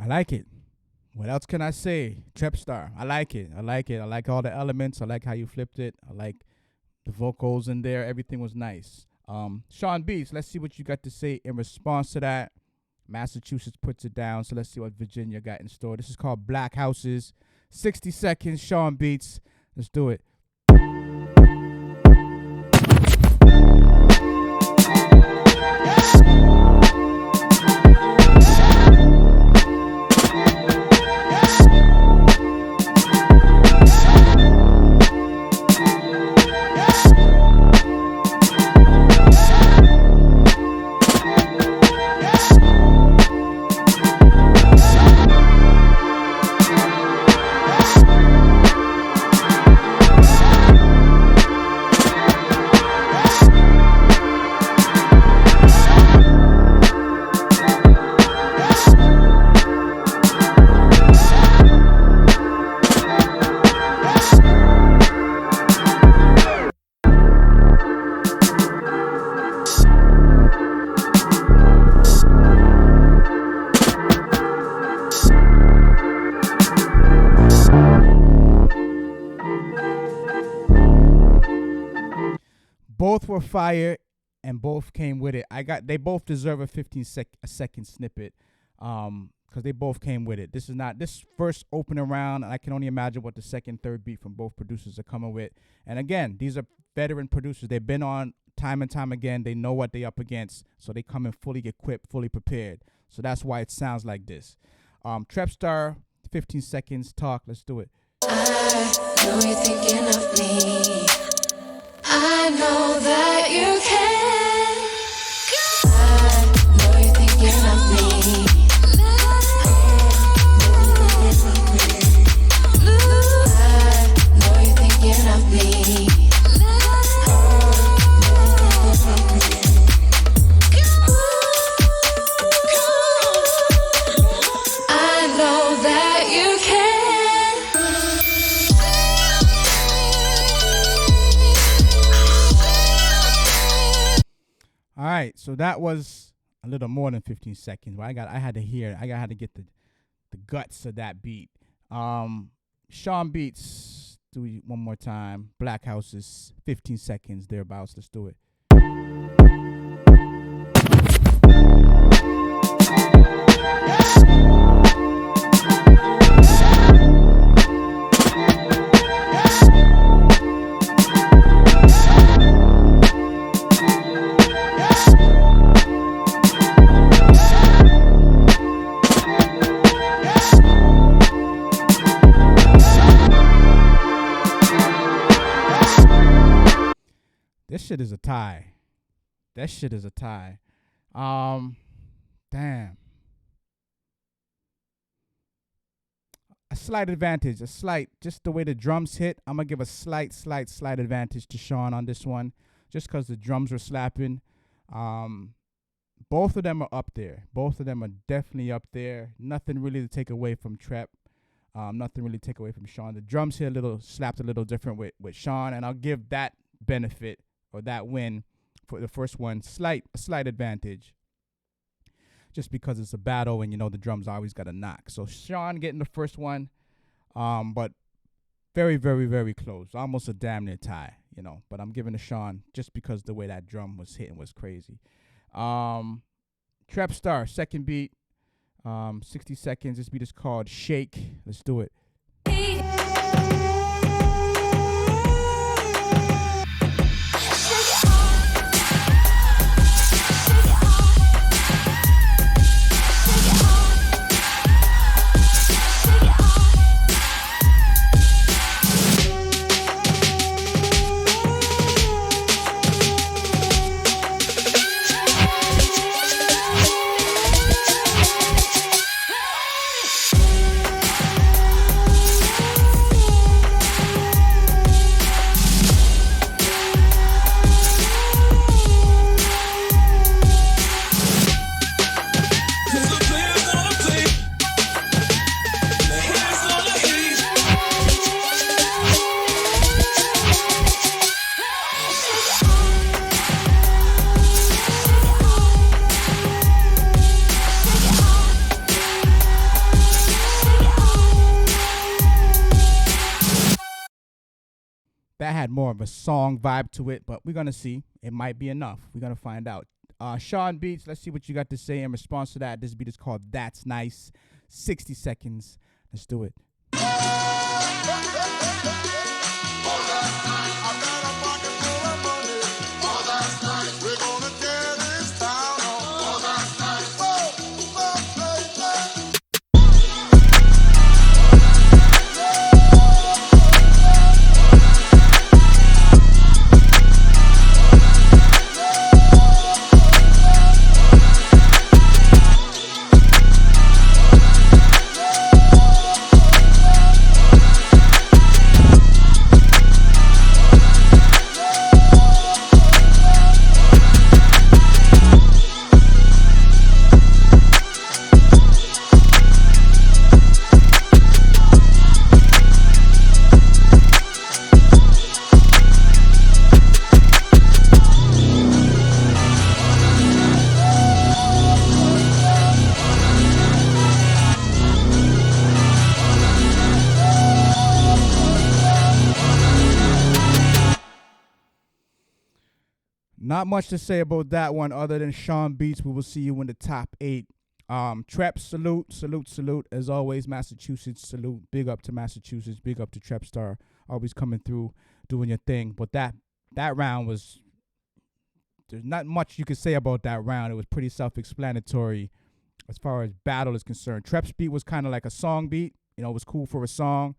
S1: I like it. What else can I say? Trepstar. I like it. I like all the elements. I like how you flipped it. I like the vocals in there. Everything was nice. Sean Beats, let's see what you got to say in response to that. Massachusetts puts it down, so let's see what Virginia got in store. This is called Black Houses. 60 seconds, Sean Beats. Let's do it. Both were fire, and both came with it. They both deserve a 15-second snippet, because they both came with it. This is not this first opening round. I can only imagine what the second, third beat from both producers are coming with. And again, these are veteran producers. They've been on time and time again. They know what they up against, so they come in fully equipped, fully prepared. So that's why it sounds like this. Trap Star, 15 seconds. Talk. Let's do it.
S8: I know you're thinking of me. I know that you can. I know you're thinking of me. I know you're thinking of me. I know that you can.
S1: All right, so that was a little more than 15 seconds. But I had to hear it. I had to get the guts of that beat. Sean Beats, do it one more time. Black Houses, 15 seconds thereabouts. Let's do it. This shit is a tie. That shit is a tie. Damn. A slight advantage. Just the way the drums hit. I'm going to give a slight advantage to Sean on this one. Just because the drums were slapping. Both of them are up there. Both of them are definitely up there. Nothing really to take away from Trap. Nothing really to take away from Sean. The drums here slapped a little different with Sean. And I'll give that benefit or that win for the first one, a slight advantage, just because it's a battle and the drums always got to knock. So Sean getting the first one, but very, very, very close, almost a damn near tie, But I'm giving to Sean just because the way that drum was hitting was crazy. Trap Star, second beat, 60 seconds. This beat is called Shake. Let's do it. That had more of a song vibe to it, but we're going to see. It might be enough. We're going to find out. Sean Beats, let's see what you got to say in response to that. This beat is called That's Nice. 60 seconds. Let's do it. Not much to say about that one other than Sean Beats. We will see you in the top 8. Trep, salute. As always, Massachusetts, salute. Big up to Massachusetts. Big up to Trep Star. Always coming through, doing your thing. But that round was, there's not much you could say about that round. It was pretty self-explanatory as far as battle is concerned. Trep's beat was kind of like a song beat. You know, it was cool for a song.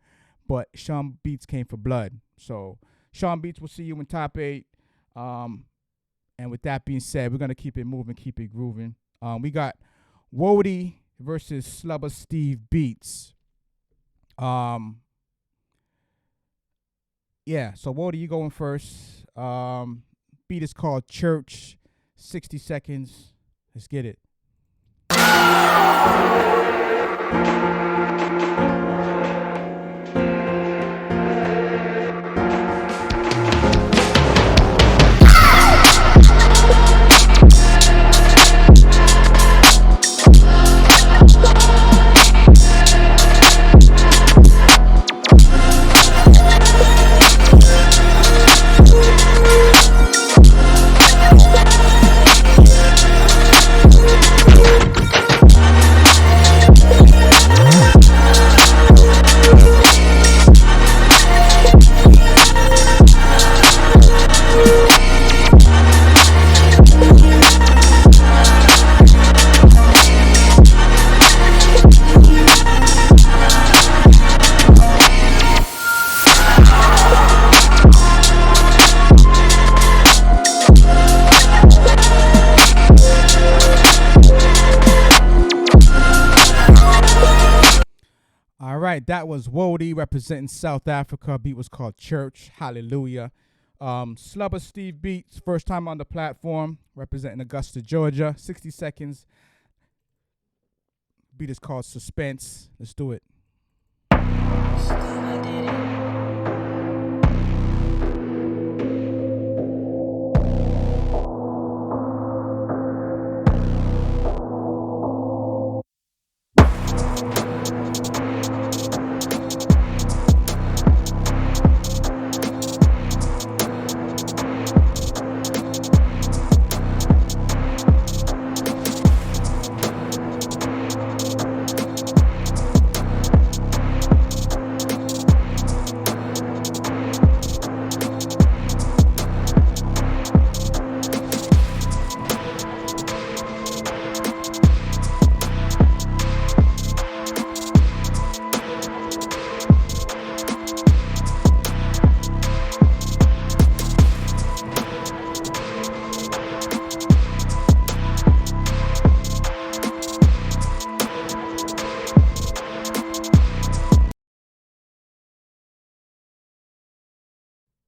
S1: But Sean Beats came for blood. So Sean Beats will see you in top 8. And with that being said, we're going to keep it moving, keep it grooving. We got Wody versus Slubber Steve Beats. Yeah, so Wody, you going first. Beat is called Church. 60 seconds. Let's get it. That was Wody representing South Africa. Beat was called Church. Hallelujah. Slubber Steve Beats, first time on the platform, representing Augusta, Georgia. 60 seconds. Beat is called Suspense. Let's do it.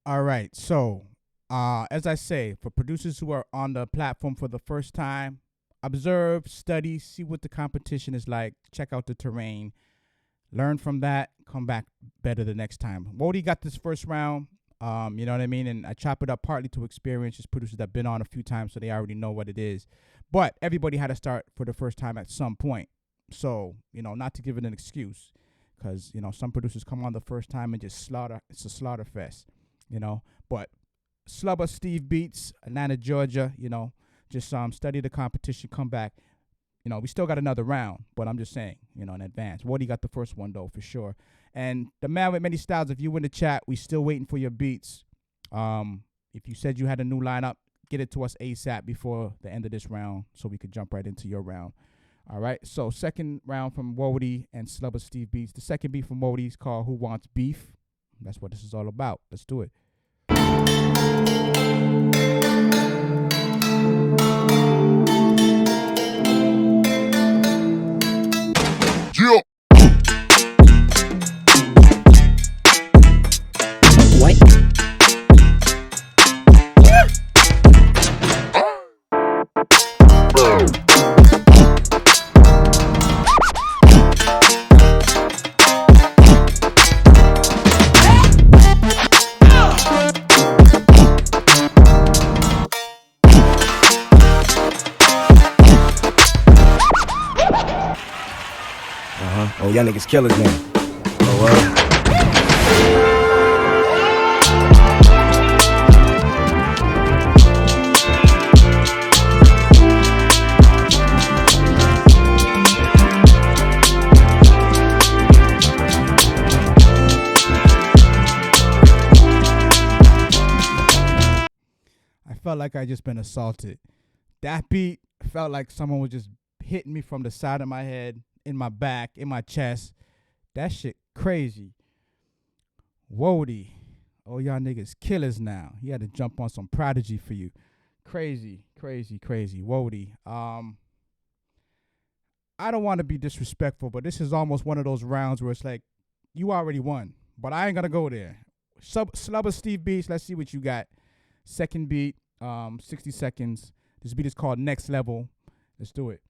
S1: All right, so as I say, for producers who are on the platform for the first time, observe, study, see what the competition is like, check out the terrain, learn from that, come back better the next time. Wody got this first round, you know what I mean? And I chop it up partly to experience, just producers that have been on a few times, so they already know what it is. But everybody had to start for the first time at some point. So, you know, not to give it an excuse, because, you know, some producers come on the first time and just slaughter. It's a slaughter fest. You know, but Slubber Steve Beats, Atlanta, Georgia, you know, just study the competition, come back. You know, we still got another round, but I'm just saying, you know, in advance. Wody got the first one, though, for sure. And the man with many styles, if you in the chat, we still waiting for your beats. If you said you had a new lineup, get it to us ASAP before the end of this round so we could jump right into your round. All right, so second round from Wody and Slubber Steve Beats. The second beat from Wody is called Who Wants Beef? That's what this is all about. Let's do it.
S6: Yeah.
S7: What?
S9: Oh, y'all niggas killers now. Oh, well.
S1: felt like I just been assaulted. That beat felt like someone was just hitting me from the side of my head, in my back, in my chest. That shit crazy. Wody. Oh, y'all niggas killers now. He had to jump on some Prodigy for you. Crazy, crazy, crazy. Wody. I don't want to be disrespectful, but this is almost one of those rounds where it's like, you already won. But I ain't going to go there. Slubber Steve Beats, let's see what you got. Second beat, 60 seconds. This beat is called Next Level. Let's do it.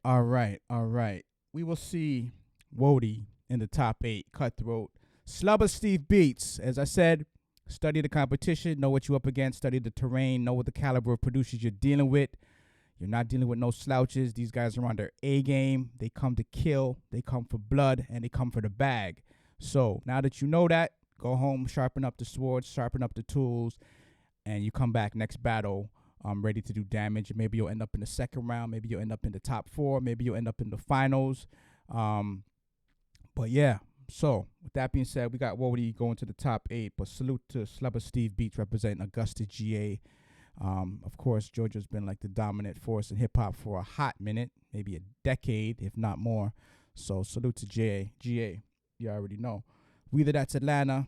S1: All right. We will see Wody in the top 8, Cutthroat. Slubber Steve Beats. As I said, study the competition, know what you're up against, study the terrain, know what the caliber of producers you're dealing with. You're not dealing with no slouches. These guys are on their A game. They come to kill, they come for blood, and they come for the bag. So now that you know that, go home, sharpen up the swords, sharpen up the tools, and you come back next battle ready to do damage. Maybe you'll end up in the second round. Maybe you'll end up in the top 4. Maybe you'll end up in the finals. But yeah, so with that being said, we got Wody going to the top 8. But salute to Slubber Steve Beats representing Augusta, GA. Of course, Georgia's been like the dominant force in hip-hop for a hot minute, maybe a decade, if not more. So salute to GA. You already know. Whether that's Atlanta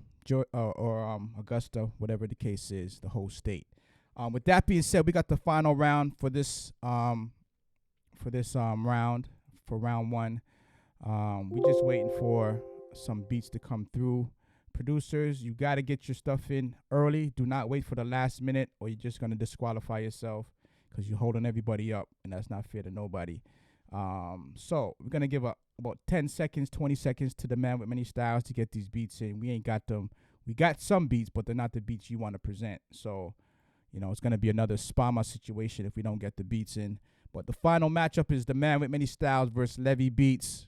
S1: or Augusta, whatever the case is, the whole state. With that being said, we got the final round for this round, for round 1. We just waiting for some beats to come through. Producers, you got to get your stuff in early. Do not wait for the last minute, or you're just going to disqualify yourself because you're holding everybody up, and that's not fair to nobody. So we're going to give about 10 seconds, 20 seconds to the man with many styles to get these beats in. We ain't got them. We got some beats, but they're not the beats you want to present. So, you know, it's going to be another Spama situation if we don't get the beats in. But the final matchup is the man with many styles versus Levy Beats.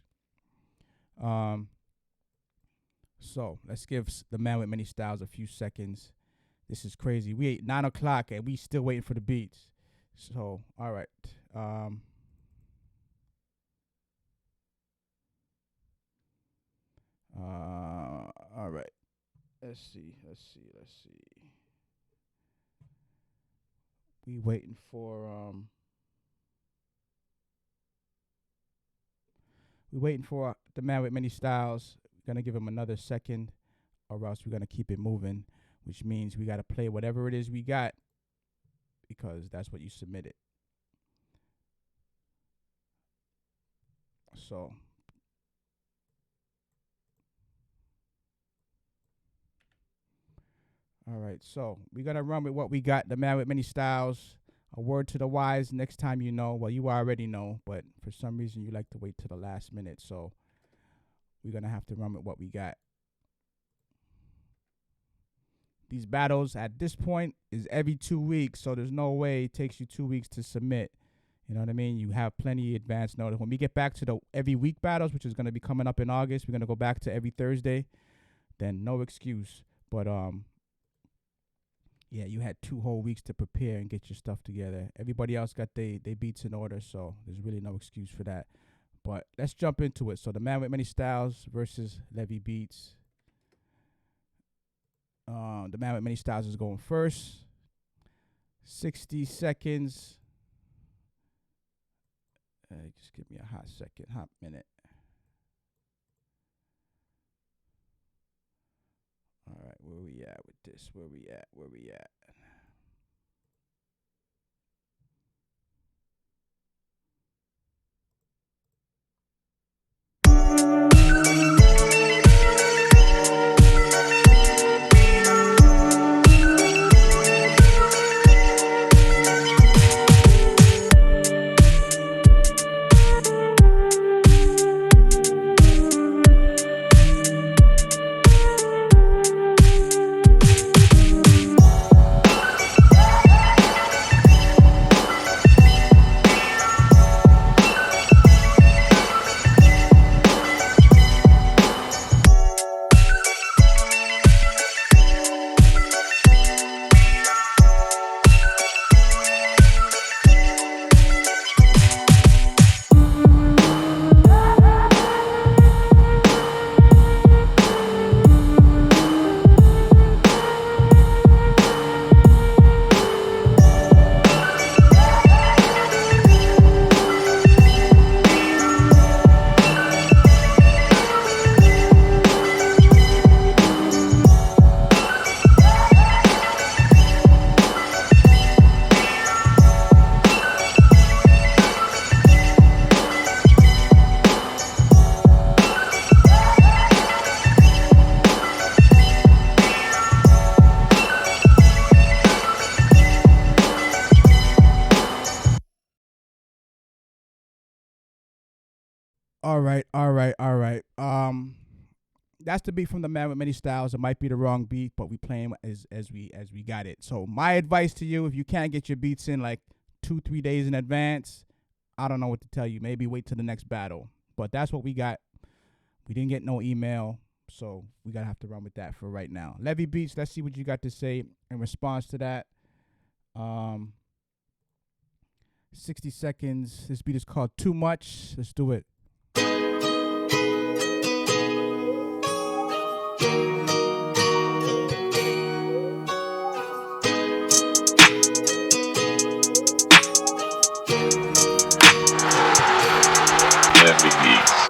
S1: So let's give the man with many styles a few seconds. This is crazy. We ate 9 o'clock and we still waiting for the beats. So, all right. All right. Let's see. We waiting for the man with many styles. We're gonna give him another second, or else we're gonna keep it moving, which means we gotta play whatever it is we got, because that's what you submitted. So all right, so we're going to run with what we got, the man with many styles. A word to the wise, next time you know. Well, you already know, but for some reason you like to wait to the last minute. So we're going to have to run with what we got. These battles at this point is every 2 weeks, so there's no way it takes you 2 weeks to submit. You know what I mean? You have plenty of advance notice. When we get back to the every week battles, which is going to be coming up in August, we're going to go back to every Thursday. Then no excuse. But yeah, you had 2 whole weeks to prepare and get your stuff together. Everybody else got they beats in order, so there's really no excuse for that. But let's jump into it. So the man with many styles versus Levy Beats. The man with many styles is going first. 60 seconds. Just give me a hot minute. All right, Where we at with this? Where we at? All right. That's the beat from the Man with Many Styles. It might be the wrong beat, but we playing as we got it. So my advice to you, if you can't get your beats in like 2-3 days in advance, I don't know what to tell you. Maybe wait till the next battle. But that's what we got. We didn't get no email, so we gotta have to run with that for right now. Levy Beats, let's see what you got to say in response to that. 60 seconds. This beat is called Too Much. Let's do it.
S6: Levy Beats.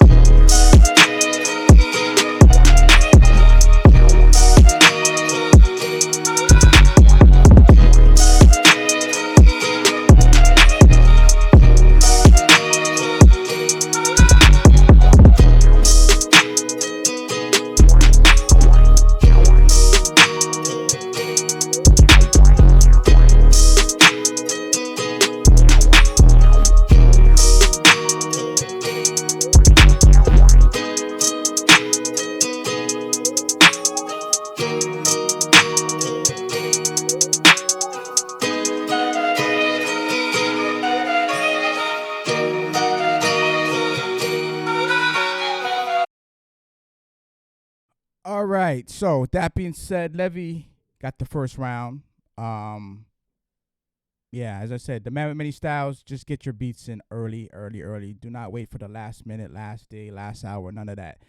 S1: All right. So with that being said, Levy got the first round. Yeah, as I said, the Man with Many Styles, just get your beats in early. Do not wait for the last minute, last day, last hour, none of that.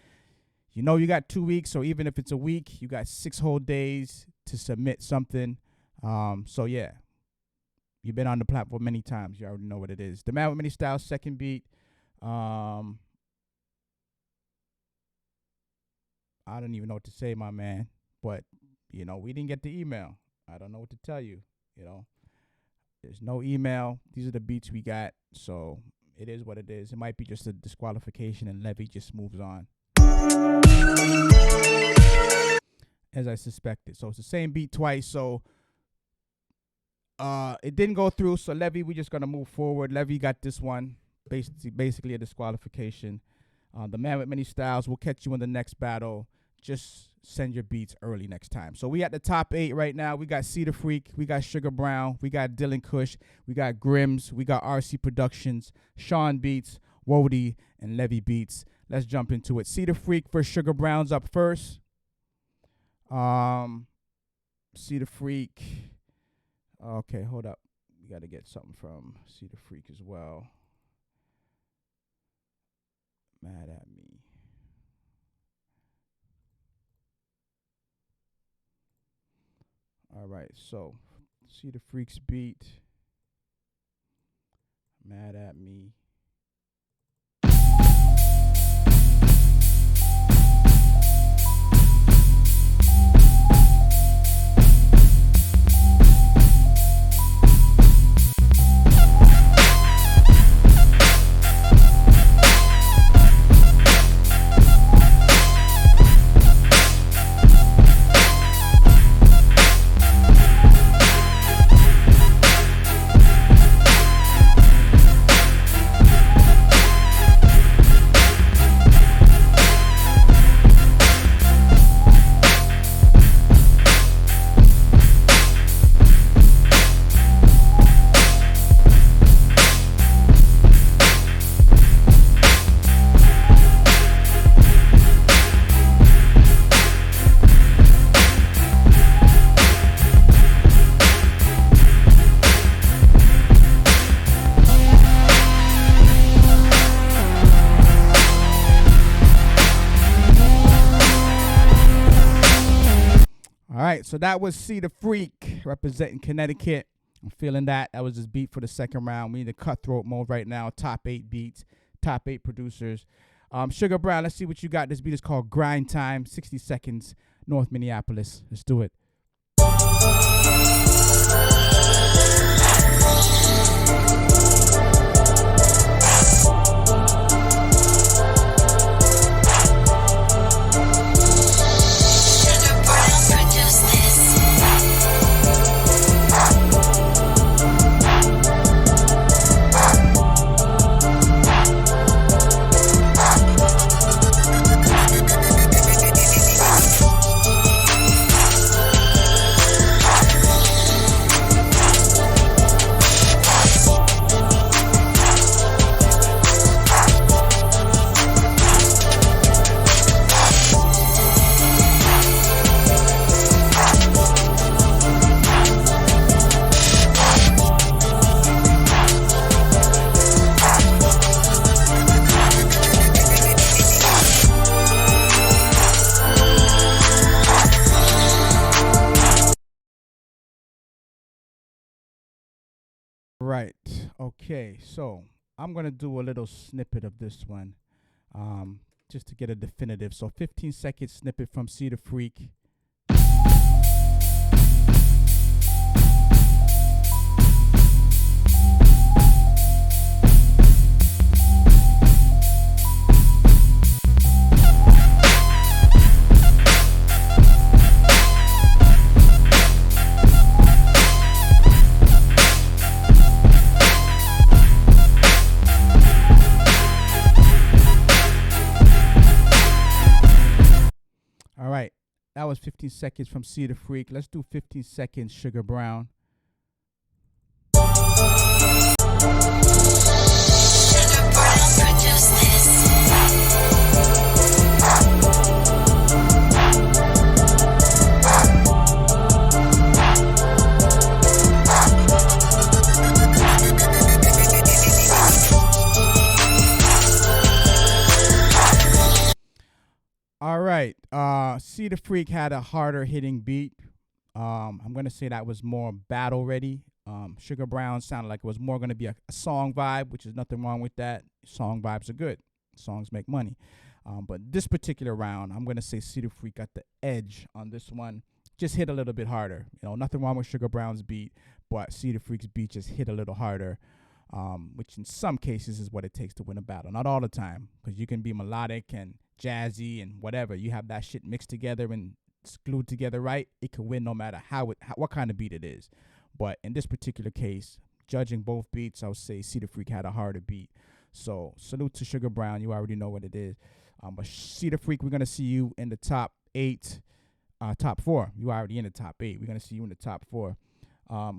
S1: You know you got 2 weeks, so even if it's a week, you got 6 whole days to submit something. So yeah, you've been on the platform many times. You already know what it is. The Man with Many Styles, second beat. I don't even know what to say, my man. But, you know, we didn't get the email. I don't know what to tell you, you know. There's no email. These are the beats we got. So it is what it is. It might be just a disqualification and Levy just moves on, as I suspected. So it's the same beat twice. So it didn't go through. So Levy, we're just going to move forward. Levy got this one. Basically a disqualification. The Man with Many Styles will catch you in the next battle. Just send your beats early next time. So we at the top 8 right now. We got Cedar Freak, we got Sugar Brown, we got Dylan Kush, we got Grims, we got RC Productions, Sean Beats, Wody, and Levy Beats. Let's jump into it. Cedar Freak versus Sugar Brown's up first. Cedar Freak. Okay, hold up. We got to get something from Cedar Freak as well. Mad at me. All right, so Cedar Freak's beat. Mad at me. All right, so that was See the Freak representing Connecticut. I'm feeling that. That was his beat for the second round. We need a cutthroat mode right now. Top 8 beats, top 8 producers. Sugar Brown, let's see what you got. This beat is called Grind Time, 60 seconds, North Minneapolis. Let's do it. Right. Okay. So I'm gonna do a little snippet of this one, just to get a definitive. So 15-second snippet from See the Freak. All right, that was 15 seconds from See the Freak. Let's do 15 seconds, Sugar Brown. All right, See the Freak had a harder hitting beat. I'm gonna say that was more battle ready. Sugar Brown sounded like it was more gonna be a song vibe, which is nothing wrong with that. Song vibes are good. Songs make money. But this particular round, I'm gonna say See the Freak got the edge on this one. Just hit a little bit harder. You know, nothing wrong with Sugar Brown's beat, but See the Freak's beat just hit a little harder. Which in some cases is what it takes to win a battle. Not all the time, because you can be melodic and jazzy and whatever. You have that shit mixed together and it's glued together right, it can win no matter what kind of beat it is. But in this particular case, judging both beats, I would say See the Freak had a harder beat. So salute to Sugar Brown. You already know what it is. But See the Freak, we're going to see you in the top 8, top 4. You already in the top 8. We're going to see you in the top 4.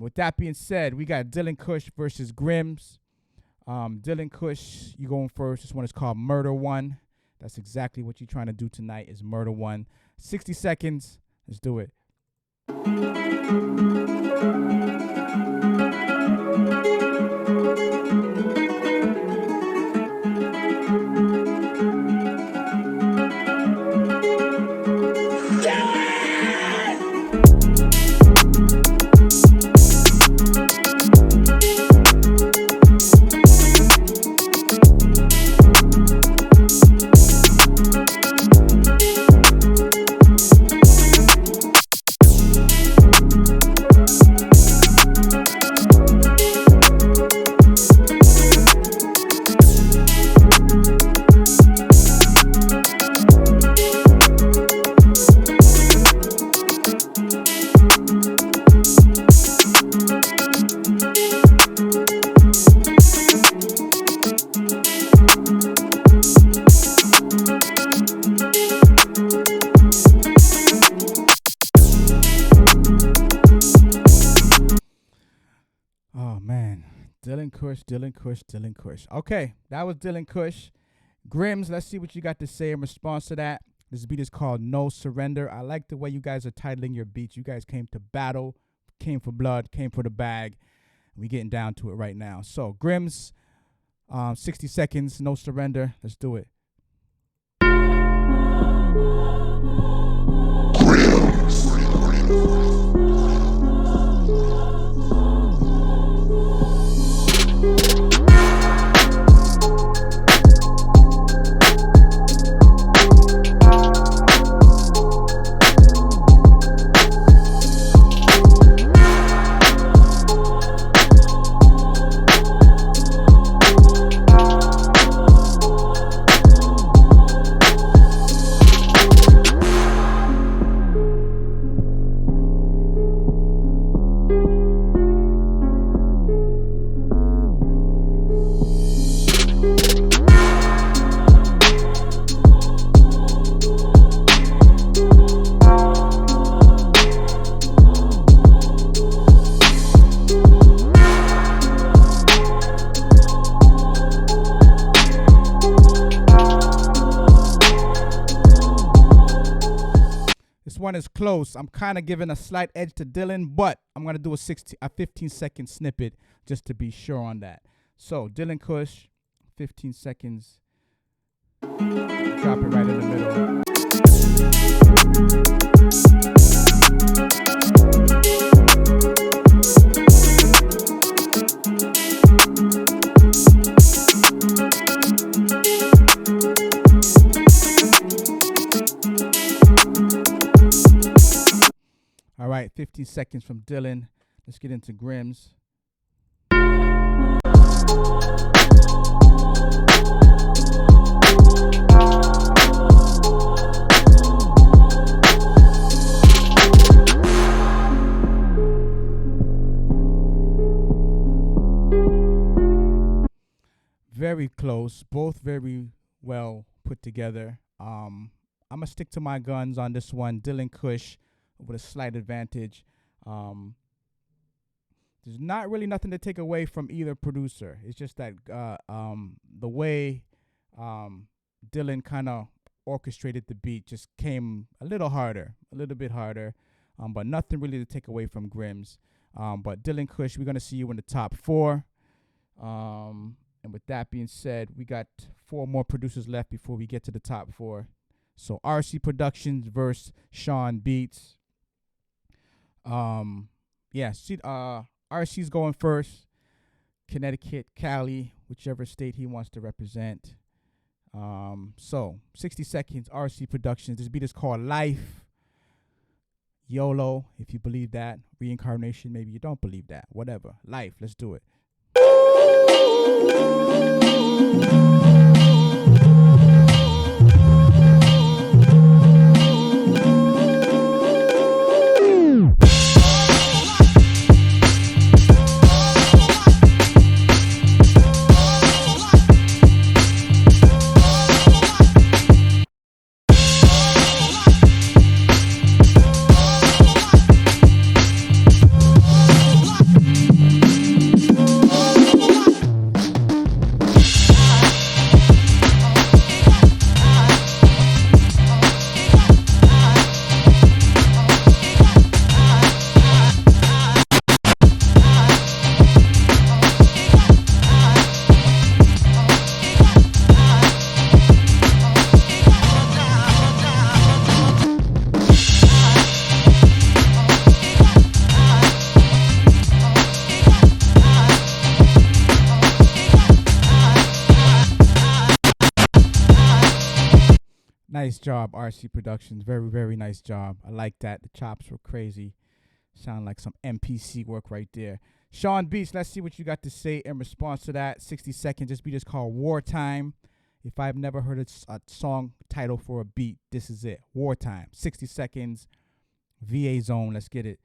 S1: With that being said, we got Dylan Kush versus Grims. Dylan Kush, you going first. This one is called Murder One. That's exactly what you're trying to do tonight is Murder One. 60 seconds. Let's do it. Dylan Kush. Okay, that was Dylan Kush. Grims, let's see what you got to say in response to that. This beat is called No Surrender. I like the way you guys are titling your beats. You guys came to battle, came for blood, came for the bag. We getting down to it right now. So, Grims, 60 seconds, No Surrender. Let's do it.
S6: Grims.
S1: close. I'm kind of giving a slight edge to Dylan, but I'm gonna do a 15-second snippet just to be sure on that. So Dylan Kush, 15 seconds. Drop it right in the middle. All right, 15 seconds from Dylan. Let's get into Grims. Very close, both very well put together. I'm gonna stick to my guns on this one. Dylan Kush with a slight advantage. There's not really nothing to take away from either producer. It's just that the way Dylan kind of orchestrated the beat just came a little bit harder, but nothing really to take away from Grims. But Dylan Kush, we're gonna see you in the top 4. And with that being said, we got 4 more producers left before we get to the top 4. So RC Productions versus Sean Beats. RC's going first. Connecticut, Cali, whichever state he wants to represent. So 60 seconds, RC Productions. This beat is called Life. YOLO, if you believe that. Reincarnation, maybe you don't believe that. Whatever. Life, let's do it. Nice job, RC Productions. Very, very nice job. I like that. The chops were crazy. Sound like some MPC work right there. Sean Beats, let's see what you got to say in response to that. 60 seconds. This beat is called Wartime. If I've never heard a song title for a beat, this is it. Wartime. 60 seconds. VA Zone. Let's get it.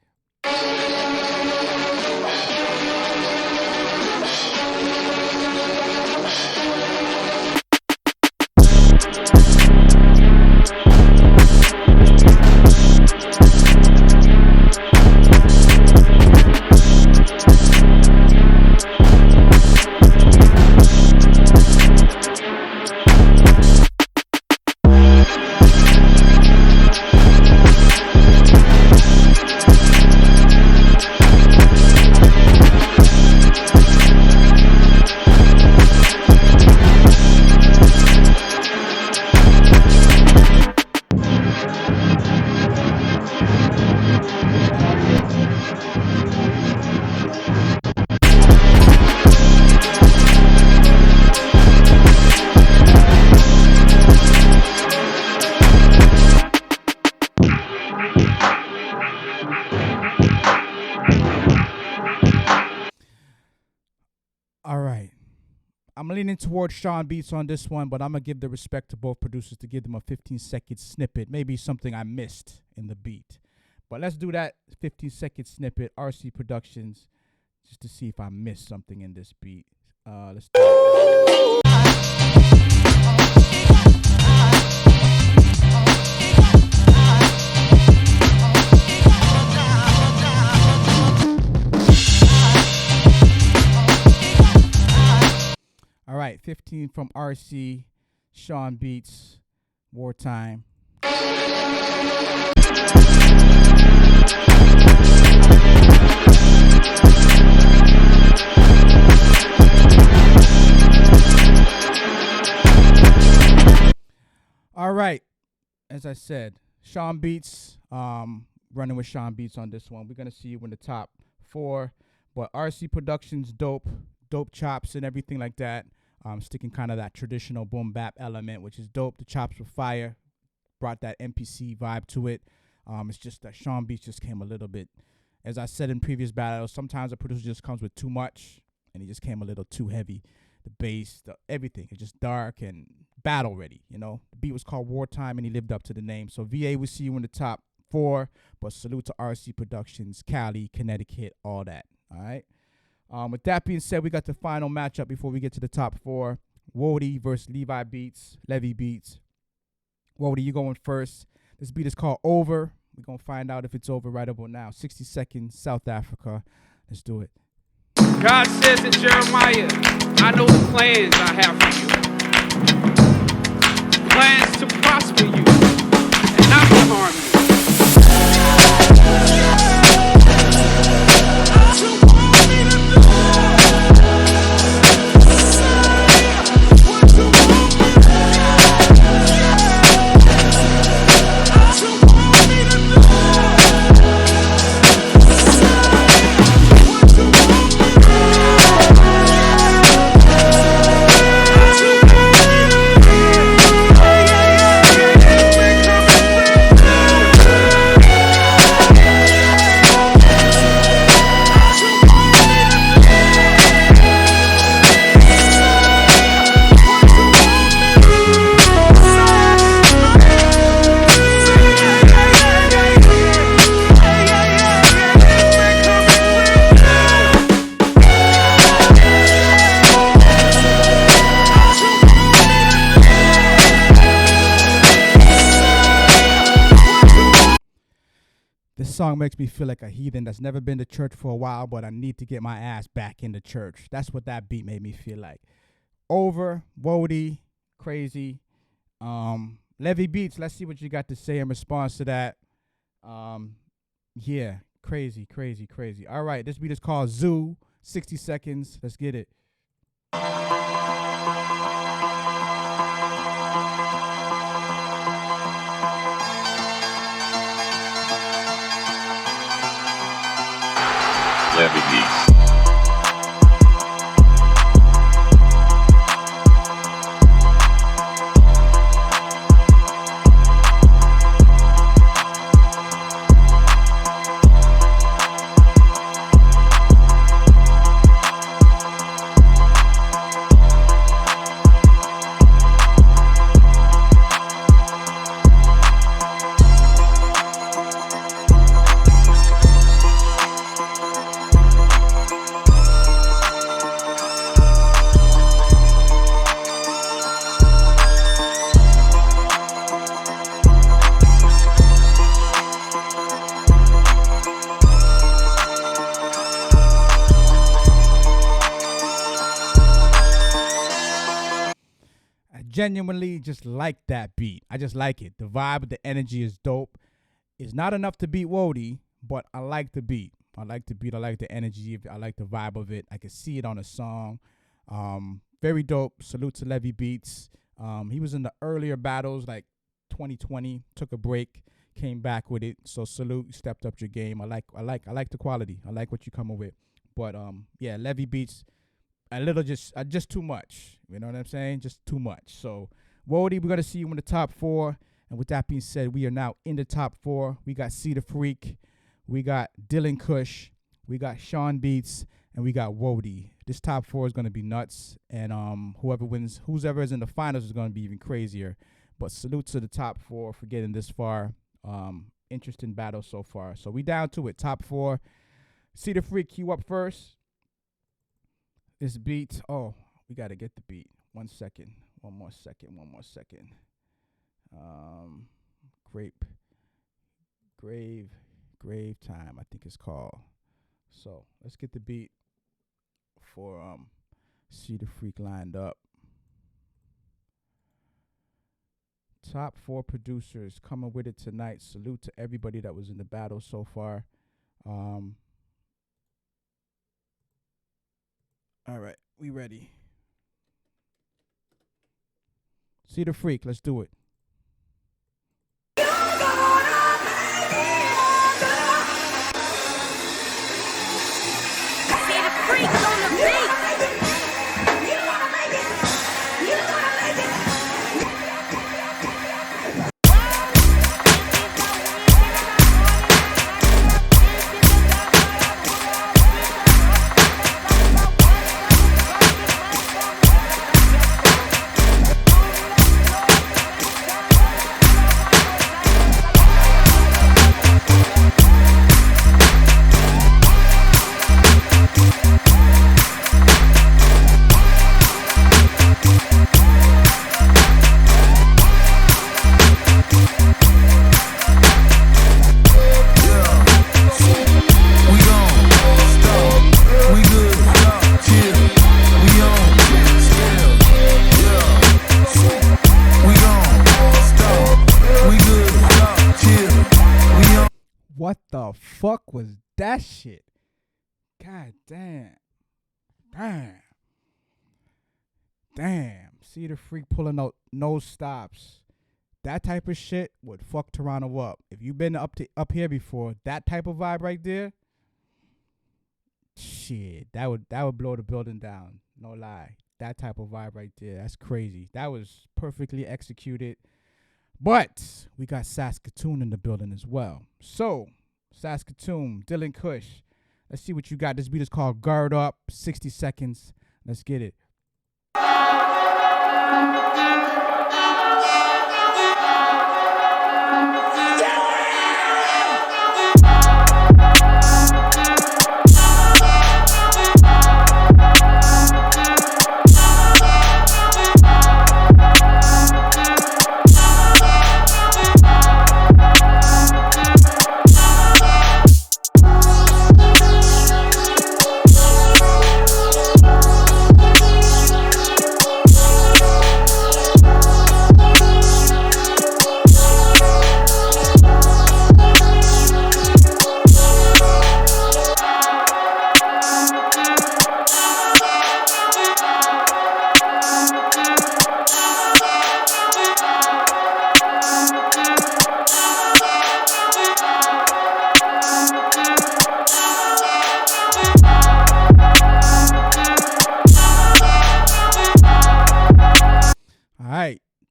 S1: All right. I'm leaning towards Sean Beats on this one, but I'm going to give the respect to both producers to give them a 15-second snippet, maybe something I missed in the beat. But let's do that 15-second snippet, RC Productions, just to see if I missed something in this beat. Let's do it. All right, 15 from RC, Sean Beats, Wartime. as I said, Sean Beats, running with Sean Beats on this one. We're gonna see you in the top 4, but RC Productions, dope chops and everything like that. Sticking kind of that traditional boom bap element, which is dope. The chops were fire, brought that MPC vibe to it. It's just that Sean Beats just came a little bit, as I said in previous battles, sometimes a producer just comes with too much, and he just came a little too heavy. The bass, everything, it's just dark and battle ready, you know. The beat was called Wartime, and he lived up to the name. So VA, we see you in the top 4, but salute to RC Productions, Cali, Connecticut, all that, all right? With that being said, we got the final matchup before we get to the top 4. Wody versus Levy Beats. Wody, you going first. This beat is called Over. We're going to find out if it's over right about now. 60 seconds, South Africa. Let's do it.
S2: God says to Jeremiah, I know the plans I have for you. Plans to prosper you and not to harm you.
S1: This song makes me feel like a heathen that's never been to church for a while, but I need to get my ass back into church. That's what that beat made me feel like. Over, Wody, crazy. Levy Beats, let's see what you got to say in response to that. Yeah, crazy. All right, this beat is called Zoo. 60 seconds. Let's get it.
S6: Levy Beats.
S1: Genuinely just like that beat. I just like it. The vibe, the energy is dope. It's not enough to beat Wody, but I like the beat. I like the beat. I like the energy. I like the vibe of it. I can see it on a song. Very dope. Salute to Levy Beats. He was in the earlier battles like 2020. Took a break, came back with it. So salute. You stepped up your game. I like the quality. I like what you're coming with. But yeah, Levy Beats. A little just too much. You know what I'm saying? Just too much. So, Wody, we're going to see you in the top 4. And with that being said, we are now in the top 4. We got See the Freak. We got Dylan Kush. We got Sean Beats. And we got Wody. This top 4 is going to be nuts. And whoever is in the finals is going to be even crazier. But salute to the top 4 for getting this far. Interesting battle so far. So we down to it. Top 4. See the Freak, you up first. This beat, we got to get the beat. 1 second. One more second. Grave Time, I think it's called. So let's get the beat for See the Freak lined up. Top 4 producers coming with it tonight. Salute to everybody that was in the battle so far. All right, we ready. See the Freak, let's do it. fuck was that shit? God damn. Damn. See the freak pulling out no stops. That type of shit would fuck Toronto up. If you've been up here before, that type of vibe right there, shit, that would blow the building down. No lie. That type of vibe right there, that's crazy. That was perfectly executed. But we got Saskatoon in the building as well. So, Saskatoon, Dylan Kush. Let's see what you got. This beat is called Guard Up, 60 seconds. Let's get it.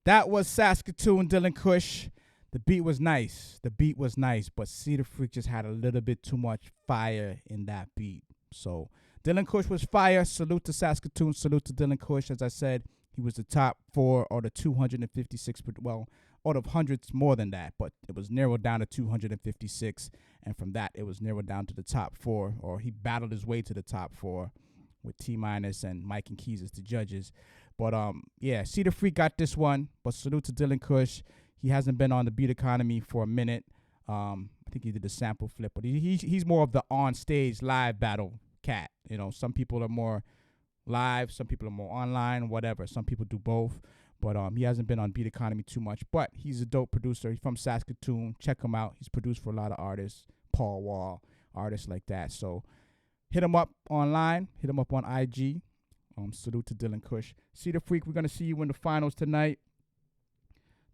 S1: That was Saskatoon, Dylan Kush. The beat was nice. But Cedar Freak just had a little bit too much fire in that beat. So Dylan Kush was fire. Salute to Saskatoon. Salute to Dylan Kush. As I said, he was the top 4 or the 256. Well, out of hundreds more than that, but it was narrowed down to 256. And from that, it was narrowed down to the top 4, or he battled his way to the top 4 with T-Minus and Mike and Keys as the judges. But yeah, Cedar Freak got this one. But salute to Dylan Kush. He hasn't been on the Beat Economy for a minute. I think he did the sample flip, but he's more of the on stage live battle cat. You know, some people are more live, some people are more online, whatever. Some people do both. But he hasn't been on Beat Economy too much. But he's a dope producer. He's from Saskatoon. Check him out. He's produced for a lot of artists, Paul Wall, artists like that. So hit him up online. Hit him up on IG. Salute to Dylan Kush. Cedar Freak, we're going to see you in the finals tonight.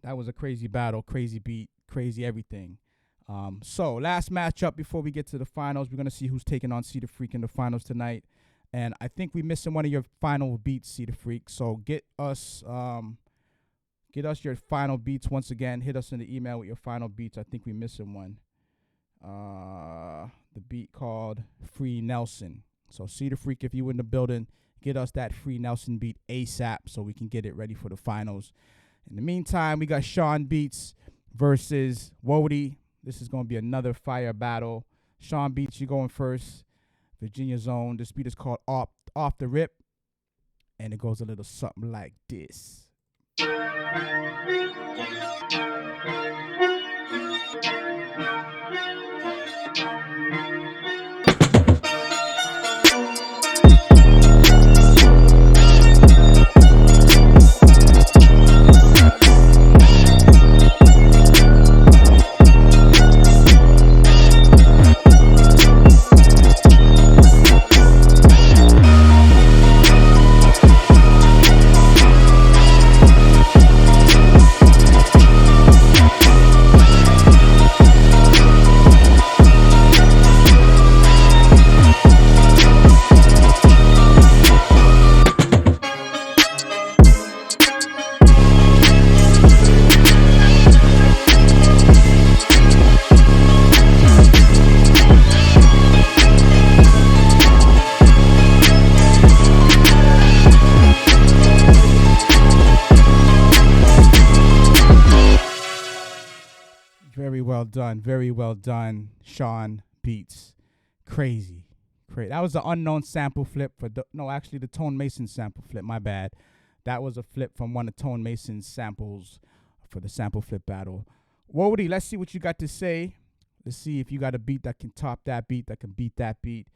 S1: That was a crazy battle, crazy beat, crazy everything. So last matchup before we get to the finals, we're going to see who's taking on Cedar Freak in the finals tonight. And I think we're missing one of your final beats, Cedar Freak. So get us your final beats once again. Hit us in the email with your final beats. I think we're missing one. The beat called Free Nelson. So Cedar Freak, if you in the building, get us that Free Nelson beat ASAP so we can get it ready for the finals. In the meantime, we got Sean Beats versus Wody. This is going to be another fire battle. Sean Beats, you going first. Virginia Zone. This beat is called Off the Rip. And it goes a little something like this. Very well done, Sean Beats. Crazy. That was the unknown sample flip actually the Tone Mason sample flip, my bad. That was a flip from one of Tone Mason's samples for the sample flip battle. Wody, let's see what you got to say. Let's see if you got a beat that can top that beat, that can beat that beat,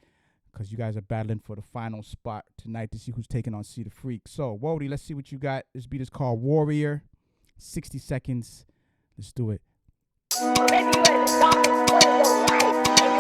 S1: because you guys are battling for the final spot tonight to see who's taking on Cedar Freak. So, Wody, let's see what you got. This beat is called Warrior. 60 seconds. Let's do it.
S3: Baby, you at the darkest point of your life.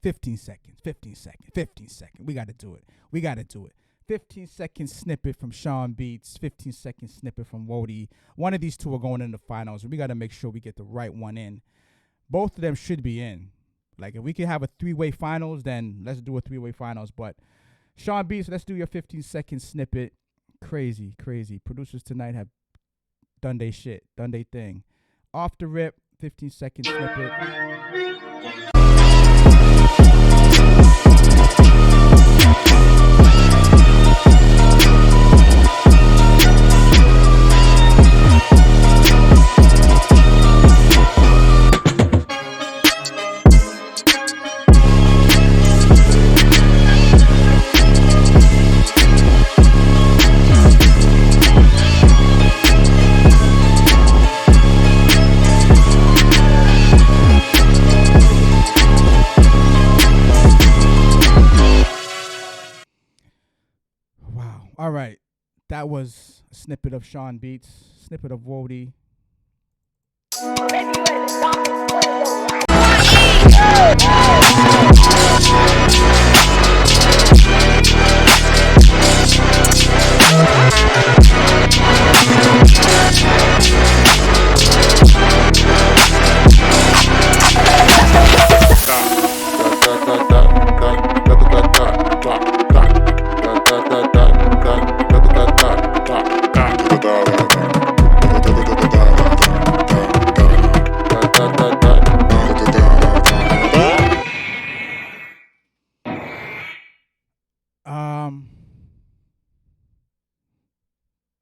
S1: 15 seconds, 15 seconds, 15 seconds. We got to do it. We got to do it. 15-second snippet from Sean Beats, 15-second snippet from Wody. One of these two are going in the finals. We got to make sure we get the right one in. Both of them should be in. Like, if we can have a three-way finals, then let's do a three-way finals. But Sean Beats, let's do your 15-second snippet. Crazy, crazy. Producers tonight have done they shit, done they thing. Off the rip, 15-second snippet. All right, that was a snippet of Sean Beats, snippet of Wody.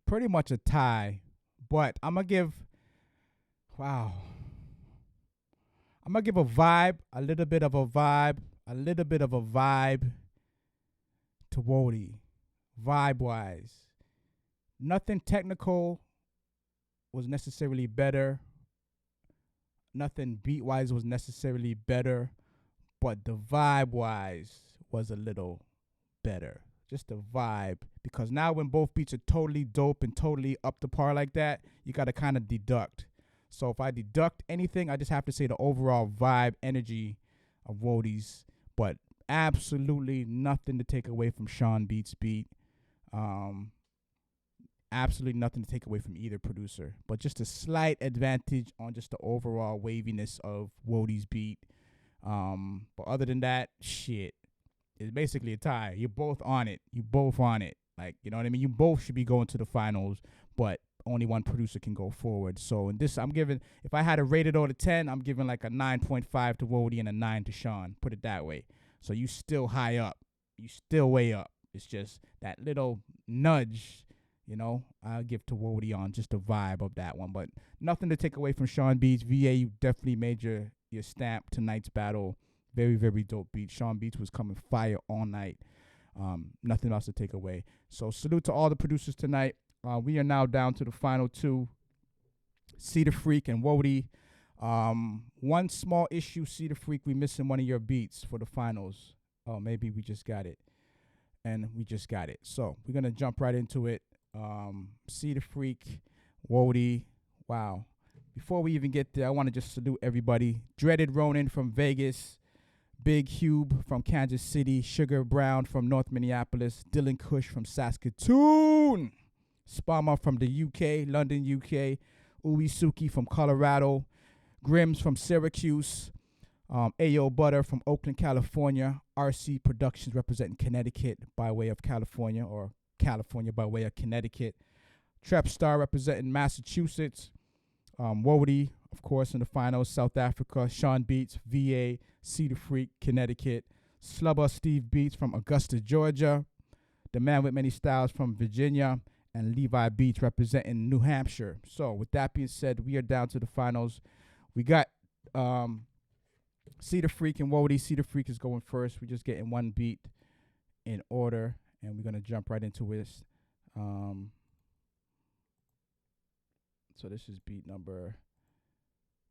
S1: Pretty much a tie, but I'm gonna give a vibe, a little bit of a vibe to Wody, vibe wise. Nothing technical was necessarily better. Nothing beat wise was necessarily better, but the vibe wise was a little better. Just the vibe, because now when both beats are totally dope and totally up to par like that, you got to kind of deduct. So if I deduct anything, I just have to say the overall vibe, energy of Wody's, but absolutely nothing to take away from Sean Beats' beat. Absolutely nothing to take away from either producer, but just a slight advantage on just the overall waviness of Wody's beat. But other than that, shit. It's basically a tie. You're both on it. You both on it. Like, you know what I mean? You both should be going to the finals, but only one producer can go forward. So in this, I'm giving, if I had to rate it out of 10, I'm giving like a 9.5 to Wody and a 9 to Sean. Put it that way. So you still high up. You still way up. It's just that little nudge, you know, I'll give to Wody on just the vibe of that one. But nothing to take away from Sean Beats. VA, you definitely made your stamp tonight's battle. Very, very dope beat. Sean Beats was coming fire all night. Nothing else to take away. So salute to all the producers tonight. We are now down to the final two, Cedar Freak and Wody. One small issue, Cedar Freak, we missing one of your beats for the finals. Oh, maybe we just got it. And we just got it. So we're going to jump right into it. Cedar Freak, Wody. Wow. Before we even get there, I want to just salute everybody. Dreaded Ronin from Vegas. Big Hube from Kansas City, Sugar Brown from North Minneapolis, Dylan Kush from Saskatoon, Spama from the UK, London, UK, Uwe Suki from Colorado, Grims from Syracuse, Ayo Butter from Oakland, California, RC Productions representing Connecticut by way of California, or California by way of Connecticut, Trap Star representing Massachusetts, Wody, of course, in the finals, South Africa, Sean Beats, VA, Cedar Freak, Connecticut, Slubber Steve Beats from Augusta, Georgia, the man with many styles from Virginia, and Levi Beats representing New Hampshire. So with that being said, we are down to the finals. We got Cedar Freak and Wody. Cedar Freak is going first. We're just getting one beat in order, and we're going to jump right into it. So this is beat number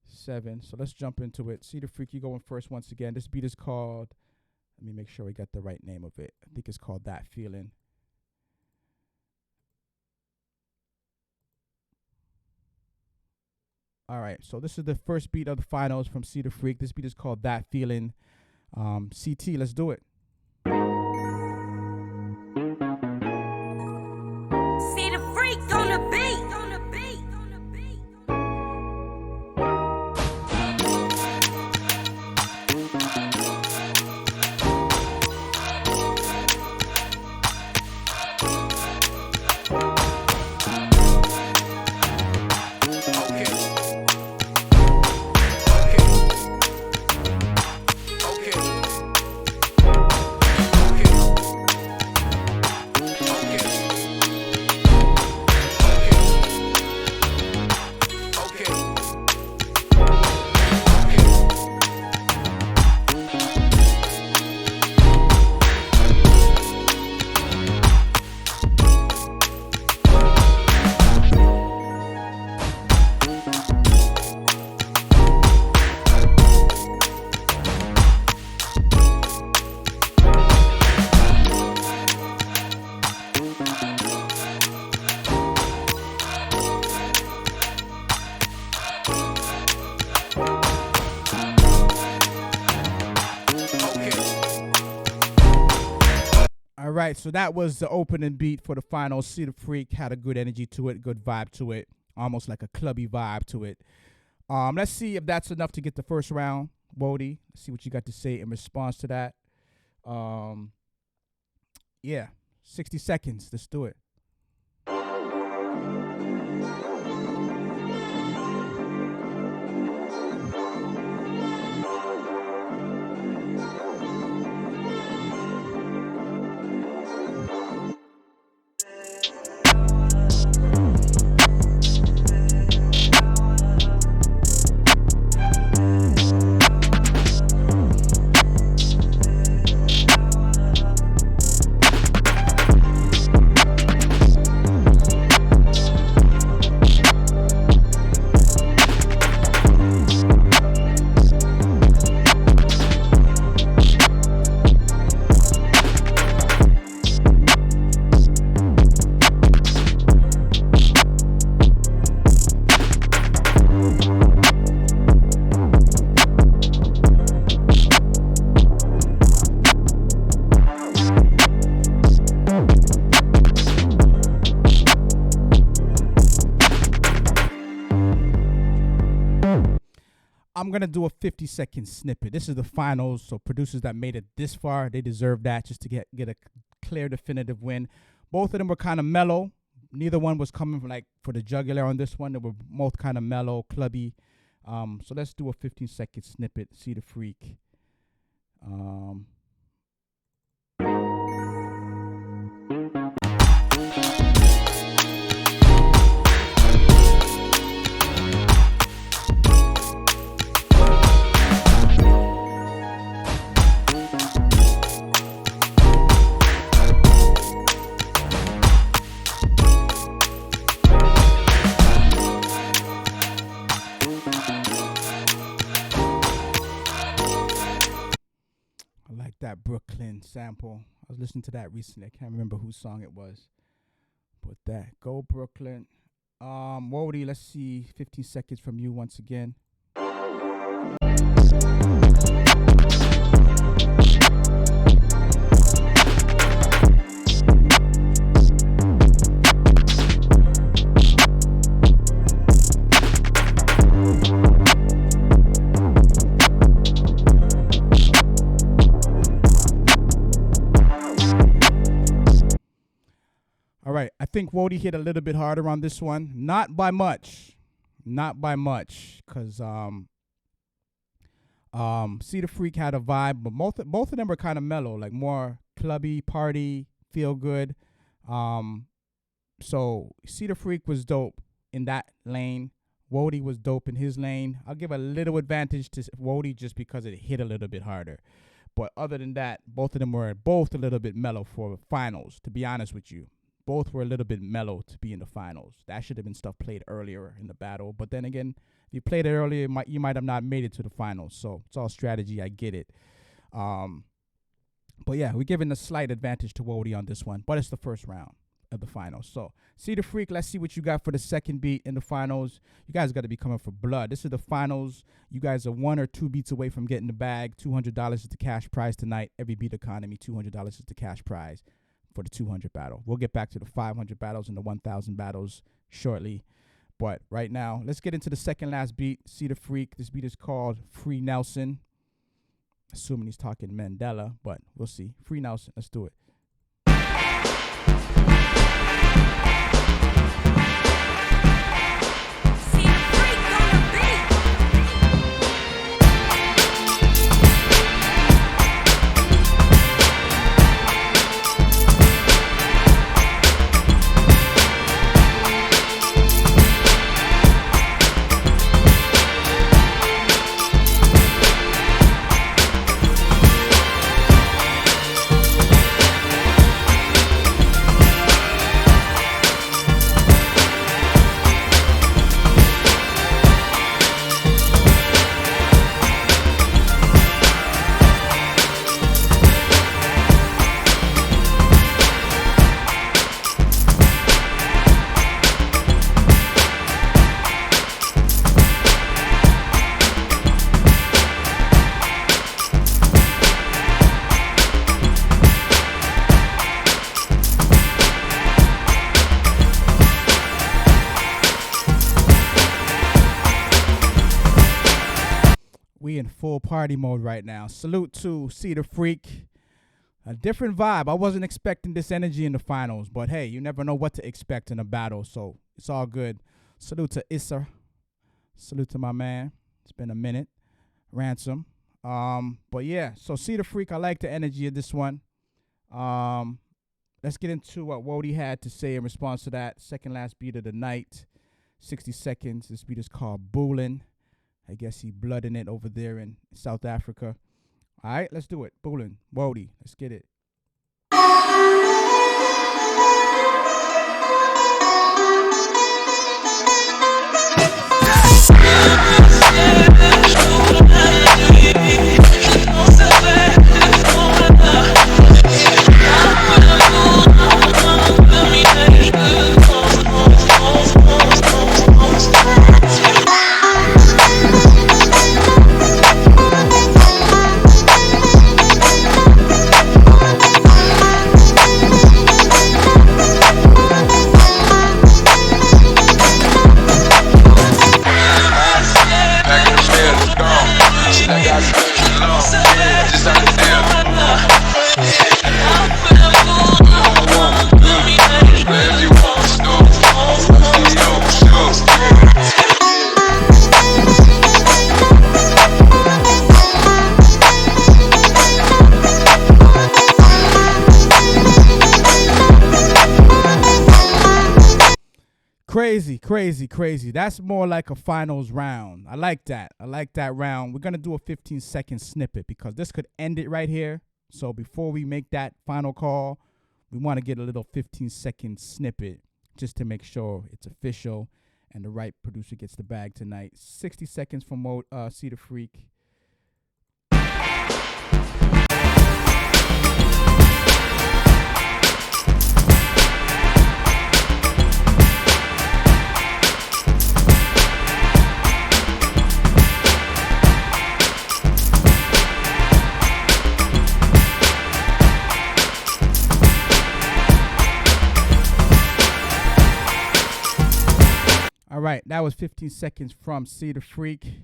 S1: 7. So let's jump into it. Cedar Freak, you going first once again. This beat is called, let me make sure we got the right name of it. I think it's called That Feeling. All right, so this is the first beat of the finals from Cedar Freak. This beat is called That Feeling. CT, let's do it.
S3: See the freak on the beat.
S1: Right, so that was the opening beat for the final. See the Freak had a good energy to it, good vibe to it, almost like a clubby vibe to it. Let's see if that's enough to get the first round, Wody. Let's see what you got to say in response to that. Yeah, 60 seconds. Let's do it. I'm going to do a 50-second snippet. This is the finals, so producers that made it this far, they deserve that just to get a clear, definitive win. Both of them were kind of mellow. Neither one was coming from, like, for the jugular on this one. They were both kind of mellow, clubby. So let's do a 15-second snippet. See the Freak. That Brooklyn sample. I was listening to that recently. I can't remember whose song it was. But that. Go Brooklyn. Wody, let's see 15 seconds from you once again. I think Wody hit a little bit harder on this one. Not by much. Not by much. Because See the Freak had a vibe, but both of them were kind of mellow, like more clubby, party, feel good. So See the Freak was dope in that lane. Wody was dope in his lane. I'll give a little advantage to Wody just because it hit a little bit harder. But other than that, both of them were both a little bit mellow for finals, to be honest with you. Both were a little bit mellow to be in the finals. That should have been stuff played earlier in the battle. But then again, if you played it earlier, you might have not made it to the finals. So it's all strategy. I get it. But yeah, we're giving a slight advantage to Wody on this one. But it's the first round. of the finals. So, See the Freak, let's see what you got for the second beat in the finals. You guys got to be coming for blood. This is the finals. You guys are 1 or 2 beats away from getting the bag. $200 is the cash prize tonight. Every beat economy, $200 is the cash prize for the 200 battle. We'll get back to the 500 battles and the 1,000 battles shortly. But right now, let's get into the second last beat. See the Freak. This beat is called Free Nelson. Assuming he's talking Mandela, but we'll see. Free Nelson. Let's do it.
S3: See the freak on the beat.
S1: We in full party mode right now. Salute to See the Freak. A different vibe. I wasn't expecting this energy in the finals, but hey, you never know what to expect in a battle, so it's all good. Salute to Issa. Salute to my man. It's been a minute. Ransom. But yeah, so See the Freak. I like the energy of this one. Let's get into what Wody had to say in response to that. Second last beat of the night. 60 seconds. This beat is called Boolin'. I guess he blooding it over there in South Africa. All right, let's do it. Boolin', Wody, let's get it. Crazy. That's more like a finals round. I like that. I like that round. We're going to do a 15-second snippet because this could end it right here. So before we make that final call, we want to get a little 15-second snippet just to make sure it's official and the right producer gets the bag tonight. 60 seconds from See the Freak. All right, that was 15 seconds from See the Freak.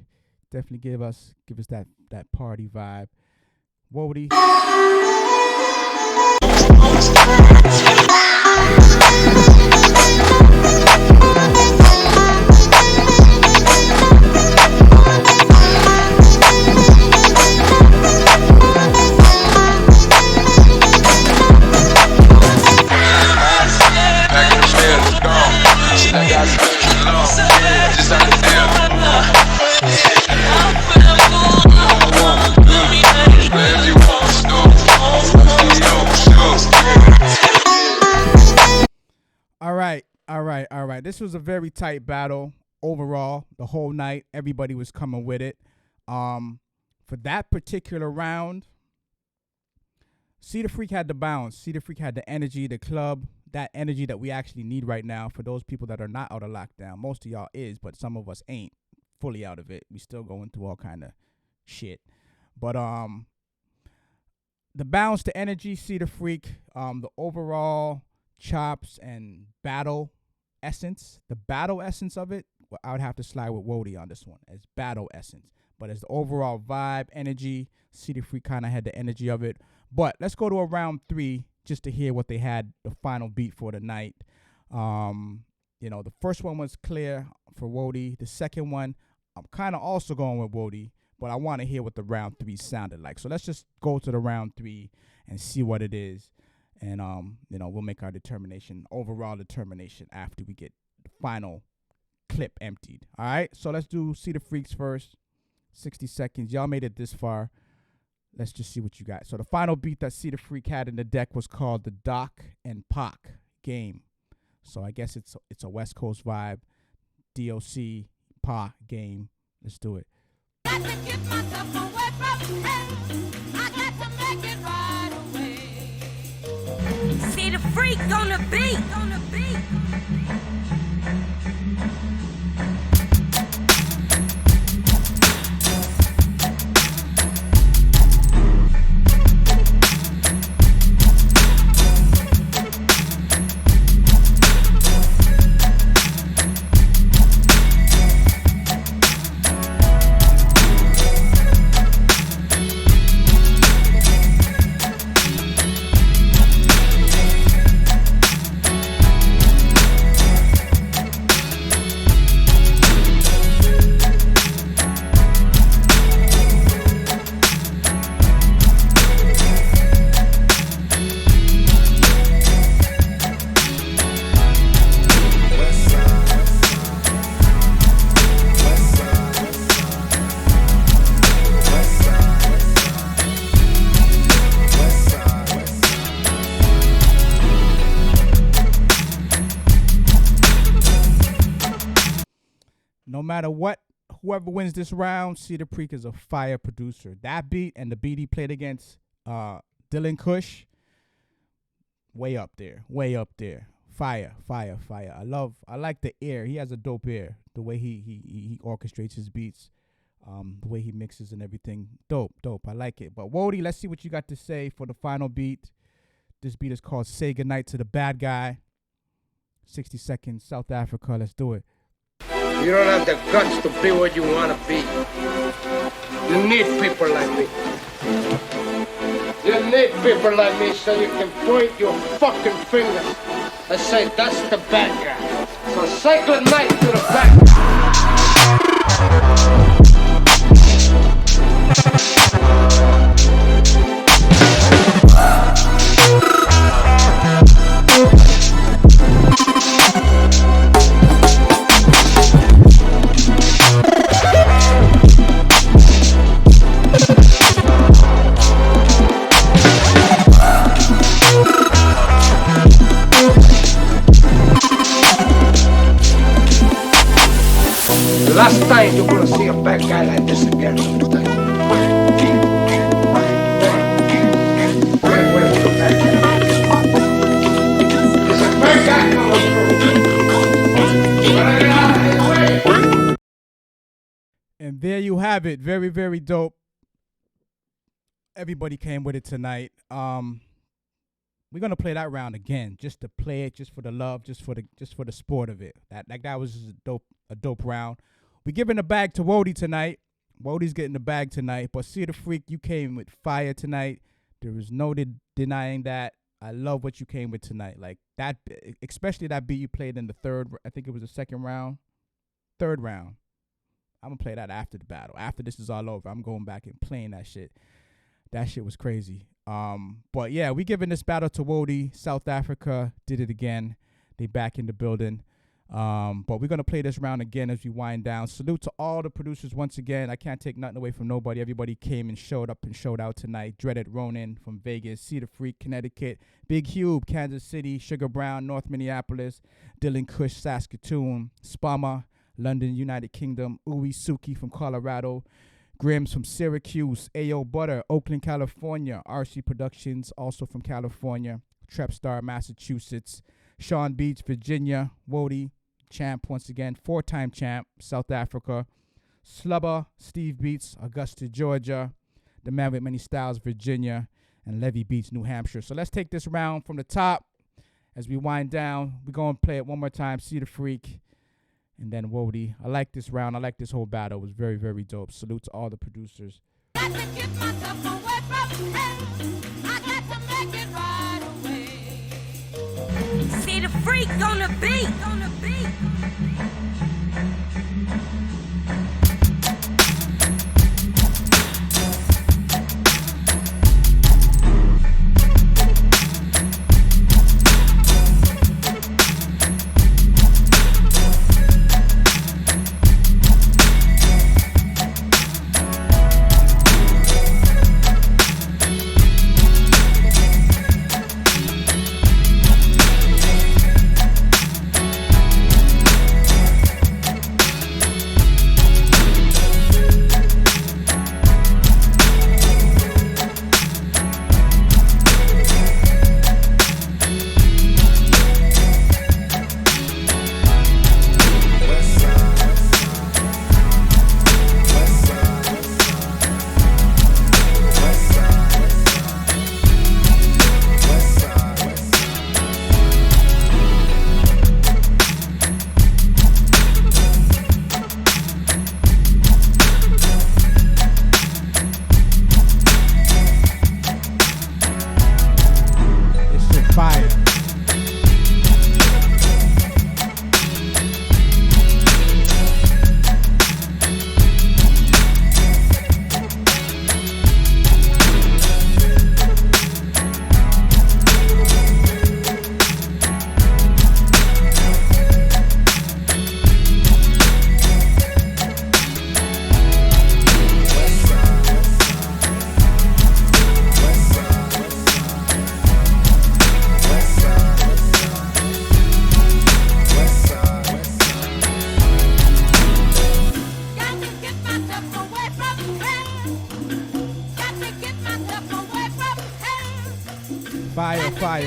S1: Definitely give us that party vibe. Wody. All right. This was a very tight battle overall. The whole night, everybody was coming with it. For that particular round, See the Freak had the bounce. See the Freak had the energy, the club,
S5: that energy that we actually need right now for those people that are not out of lockdown. Most of y'all is, but some of us ain't fully out of it. We still going through all kind of shit. But the balance to energy, See the Freak, the overall chops and battle essence, the battle essence of it, well, I would have to slide with Wody on this one as battle essence. But as the overall vibe, energy, See the Freak kind of had the energy of it. But let's go to a round 3 just to hear what they had, the final beat for the night. The first one was clear for Wody. The second one, I'm kind of also going with Wody, but I want to hear what the round 3 sounded like. So let's just go to the round 3 and see what it is. And, we'll make our overall determination after we get the final clip emptied. All right, so let's do See the Freaks first. 60 seconds. Y'all made it this far. Let's just see what you got. So the final beat that See the Freak had in the deck was called the Doc and Pac Game. So I guess it's a West Coast vibe. DOC Pac Game. Let's do it.
S3: Got to get myself away from him. I got to make it right away. See the freak on the beat.
S5: No matter what, whoever wins this round, See the Freak is a fire producer. That beat and the beat he played against Dylan Kush, way up there. Fire. I like the ear. He has a dope ear. The way he orchestrates his beats, the way he mixes and everything. Dope. I like it. But Wody, let's see what you got to say for the final beat. This beat is called Say Goodnight to the Bad Guy. 60 seconds, South Africa. Let's do it.
S10: You don't have the guts to be what you want to be. You need people like me. You need people like me so you can point your fucking fingers and say, that's the bad guy. So say goodnight to the bad The last time you're gonna see a bad guy like this again. There's a bad guy coming through.
S5: And there you have it. Very, very dope. Everybody came with it tonight. We're gonna play that round again, just to play it, just for the love, just for the sport of it. That was just a dope round. We giving the bag to Wody tonight. Wody's getting the bag tonight. But See the Freak, you came with fire tonight. There is no denying that. I love what you came with tonight. Like that, especially that beat you played in the third. I think it was the third round. I'm gonna play that after the battle. After this is all over, I'm going back and playing that shit. That shit was crazy. But yeah, we giving this battle to Wody. South Africa did it again. They back in the building. But we're going to play this round again as we wind down. Salute to all the producers once again. I can't take nothing away from nobody. Everybody came and showed up and showed out tonight. Dreaded Ronan from Vegas, See the Freak, Connecticut, Big Hube, Kansas City, Sugar Brown, North Minneapolis, Dylan Kush, Saskatoon, Spama, London, United Kingdom, Uwe Suki from Colorado, Grims from Syracuse, Ayo Butter, Oakland, California, RC Productions, also from California, Trepstar, Massachusetts,
S1: Sean Beach, Virginia. Wody, champ once again, 4-time champ, South Africa. Slubber, Steve Beats, Augusta, Georgia. The Man with Many Styles, Virginia. And Levy Beats, New Hampshire. So let's take this round from the top. As we wind down, we're going to play it one more time, See the Freak. And then Wody. I like this round. I like this whole battle. It was very, very dope. Salute to all the producers.
S3: Got to get myself away from him. I got to make it right away. See the freak on the beat.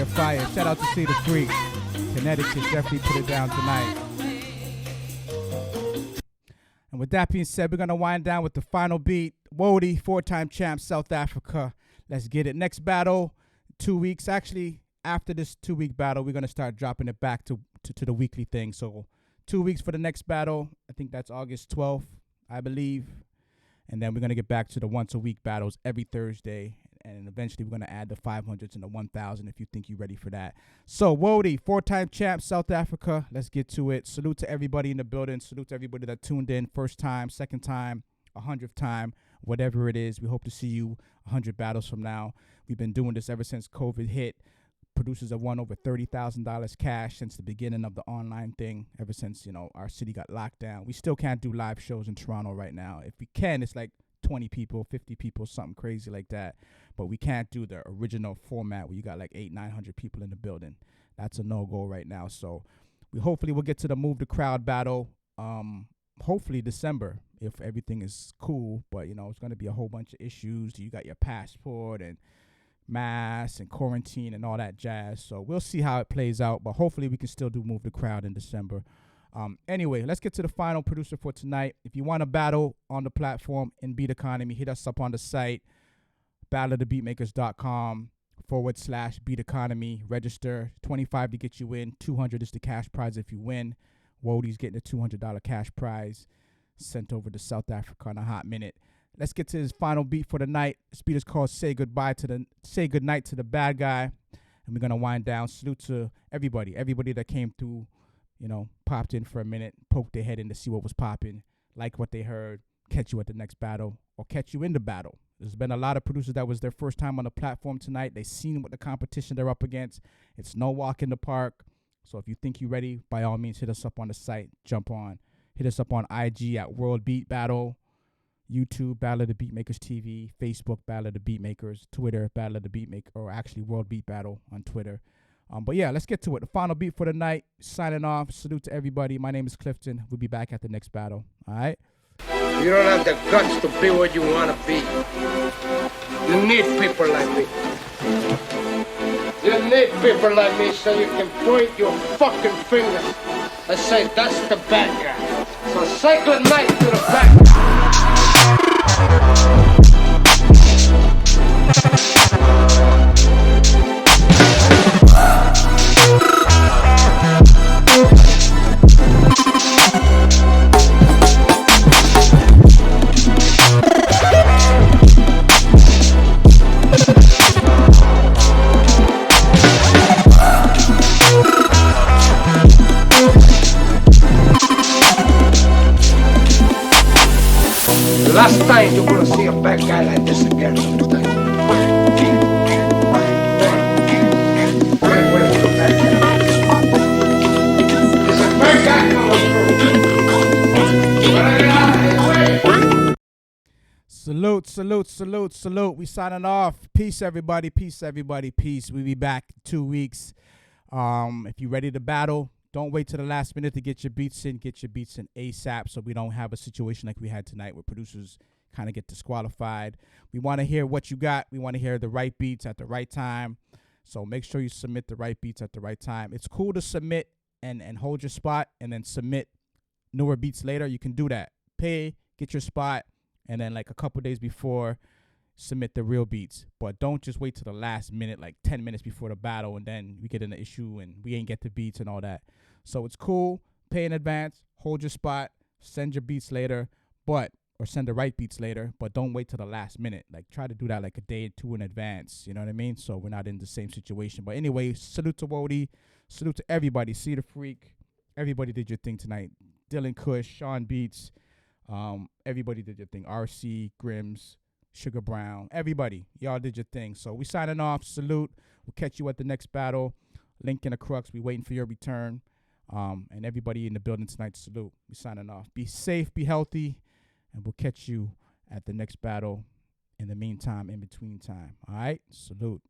S1: Fire. Shout out to See the Freak. Connecticut definitely put it down tonight. And with that being said, we're going to wind down with the final beat. Wody, 4-time champ, South Africa. Let's get it. Next battle, 2 weeks. Actually, after this 2-week battle, we're going to start dropping it back to the weekly thing. So 2 weeks for the next battle. I think that's August 12th, I believe. And then we're going to get back to the once-a-week battles every Thursday. And eventually we're going to add the 500s and the 1,000 if you think you're ready for that. So, Wody, 4-time champ, South Africa. Let's get to it. Salute to everybody in the building. Salute to everybody that tuned in. First time, second time, 100th time, whatever it is. We hope to see you 100 battles from now. We've been doing this ever since COVID hit. Producers have won over $30,000 cash since the beginning of the online thing, ever since, our city got locked down. We still can't do live shows in Toronto right now. If we can, it's like 20 people, 50 people, something crazy like that. But we can't do the original format where you got like 800-900 people in the building. That's a no-go right now. So hopefully we'll get to the Move the Crowd battle. Hopefully December if everything is cool. But, it's going to be a whole bunch of issues. You got your passport and mask and quarantine and all that jazz. So we'll see how it plays out. But hopefully we can still do Move the Crowd in December. Anyway, let's get to the final producer for tonight. If you want to battle on the platform in Beat Economy, hit us up on the site, battleofthebeatmakers.com/Beat Economy. Register, $25 to get you in, $200 is the cash prize if you win. Wody's getting a $200 cash prize sent over to South Africa in a hot minute. Let's get to his final beat for the night. This beat is called Say Goodnight to the Bad Guy. And we're going to wind down. Salute to everybody that came through, popped in for a minute, poked their head in to see what was popping, like what they heard, catch you at the next battle, or catch you in the battle. There's been a lot of producers that was their first time on the platform tonight. They seen what the competition they're up against. It's no walk in the park. So if you think you're ready, by all means, hit us up on the site. Jump on. Hit us up on IG at World Beat Battle, YouTube, Battle of the Beatmakers TV, Facebook, Battle of the Beatmakers, Twitter, Battle of the Beatmaker, or actually World Beat Battle on Twitter. But yeah, let's get to it. The final beat for the night. Signing off. Salute to everybody. My name is Clifton. We'll be back at the next battle. All right?
S10: You don't have the guts to be what you want to be. You need people like me. You need people like me so you can point your fucking fingers and say, that's the bad guy. So say good night to the bad guy. The last time you're gonna see a bad guy like this again. There's a bad guy coming through.
S1: Salute, salute, salute, salute. We signing off. Peace, everybody. Peace, everybody. Peace. We be back in 2 weeks. If you're ready to battle, don't wait till the last minute to get your beats in. Get your beats in ASAP so we don't have a situation like we had tonight where producers kind of get disqualified. We want to hear what you got. We want to hear the right beats at the right time. So make sure you submit the right beats at the right time. It's cool to submit and hold your spot and then submit newer beats later. You can do that. Pay, get your spot, and then like a couple days before, submit the real beats. But don't just wait till the last minute, like 10 minutes before the battle, and then we get in an issue and we ain't get the beats and all that. So it's cool. Pay in advance. Hold your spot. Send your beats later, or send the right beats later. But don't wait till the last minute. Like try to do that like a day or two in advance. You know what I mean? So we're not in the same situation. But anyway, salute to Wody. Salute to everybody. See the Freak. Everybody did your thing tonight. Dylan Kush, Sean Beats. Everybody did your thing. RC, Grims, Sugar Brown. Everybody. Y'all did your thing. So we signing off. Salute. We'll catch you at the next battle. Link in the Crux. We waiting for your return. And everybody in the building tonight, salute. We signing off. Be safe, be healthy, and we'll catch you at the next battle. In the meantime, in between time. All right? Salute.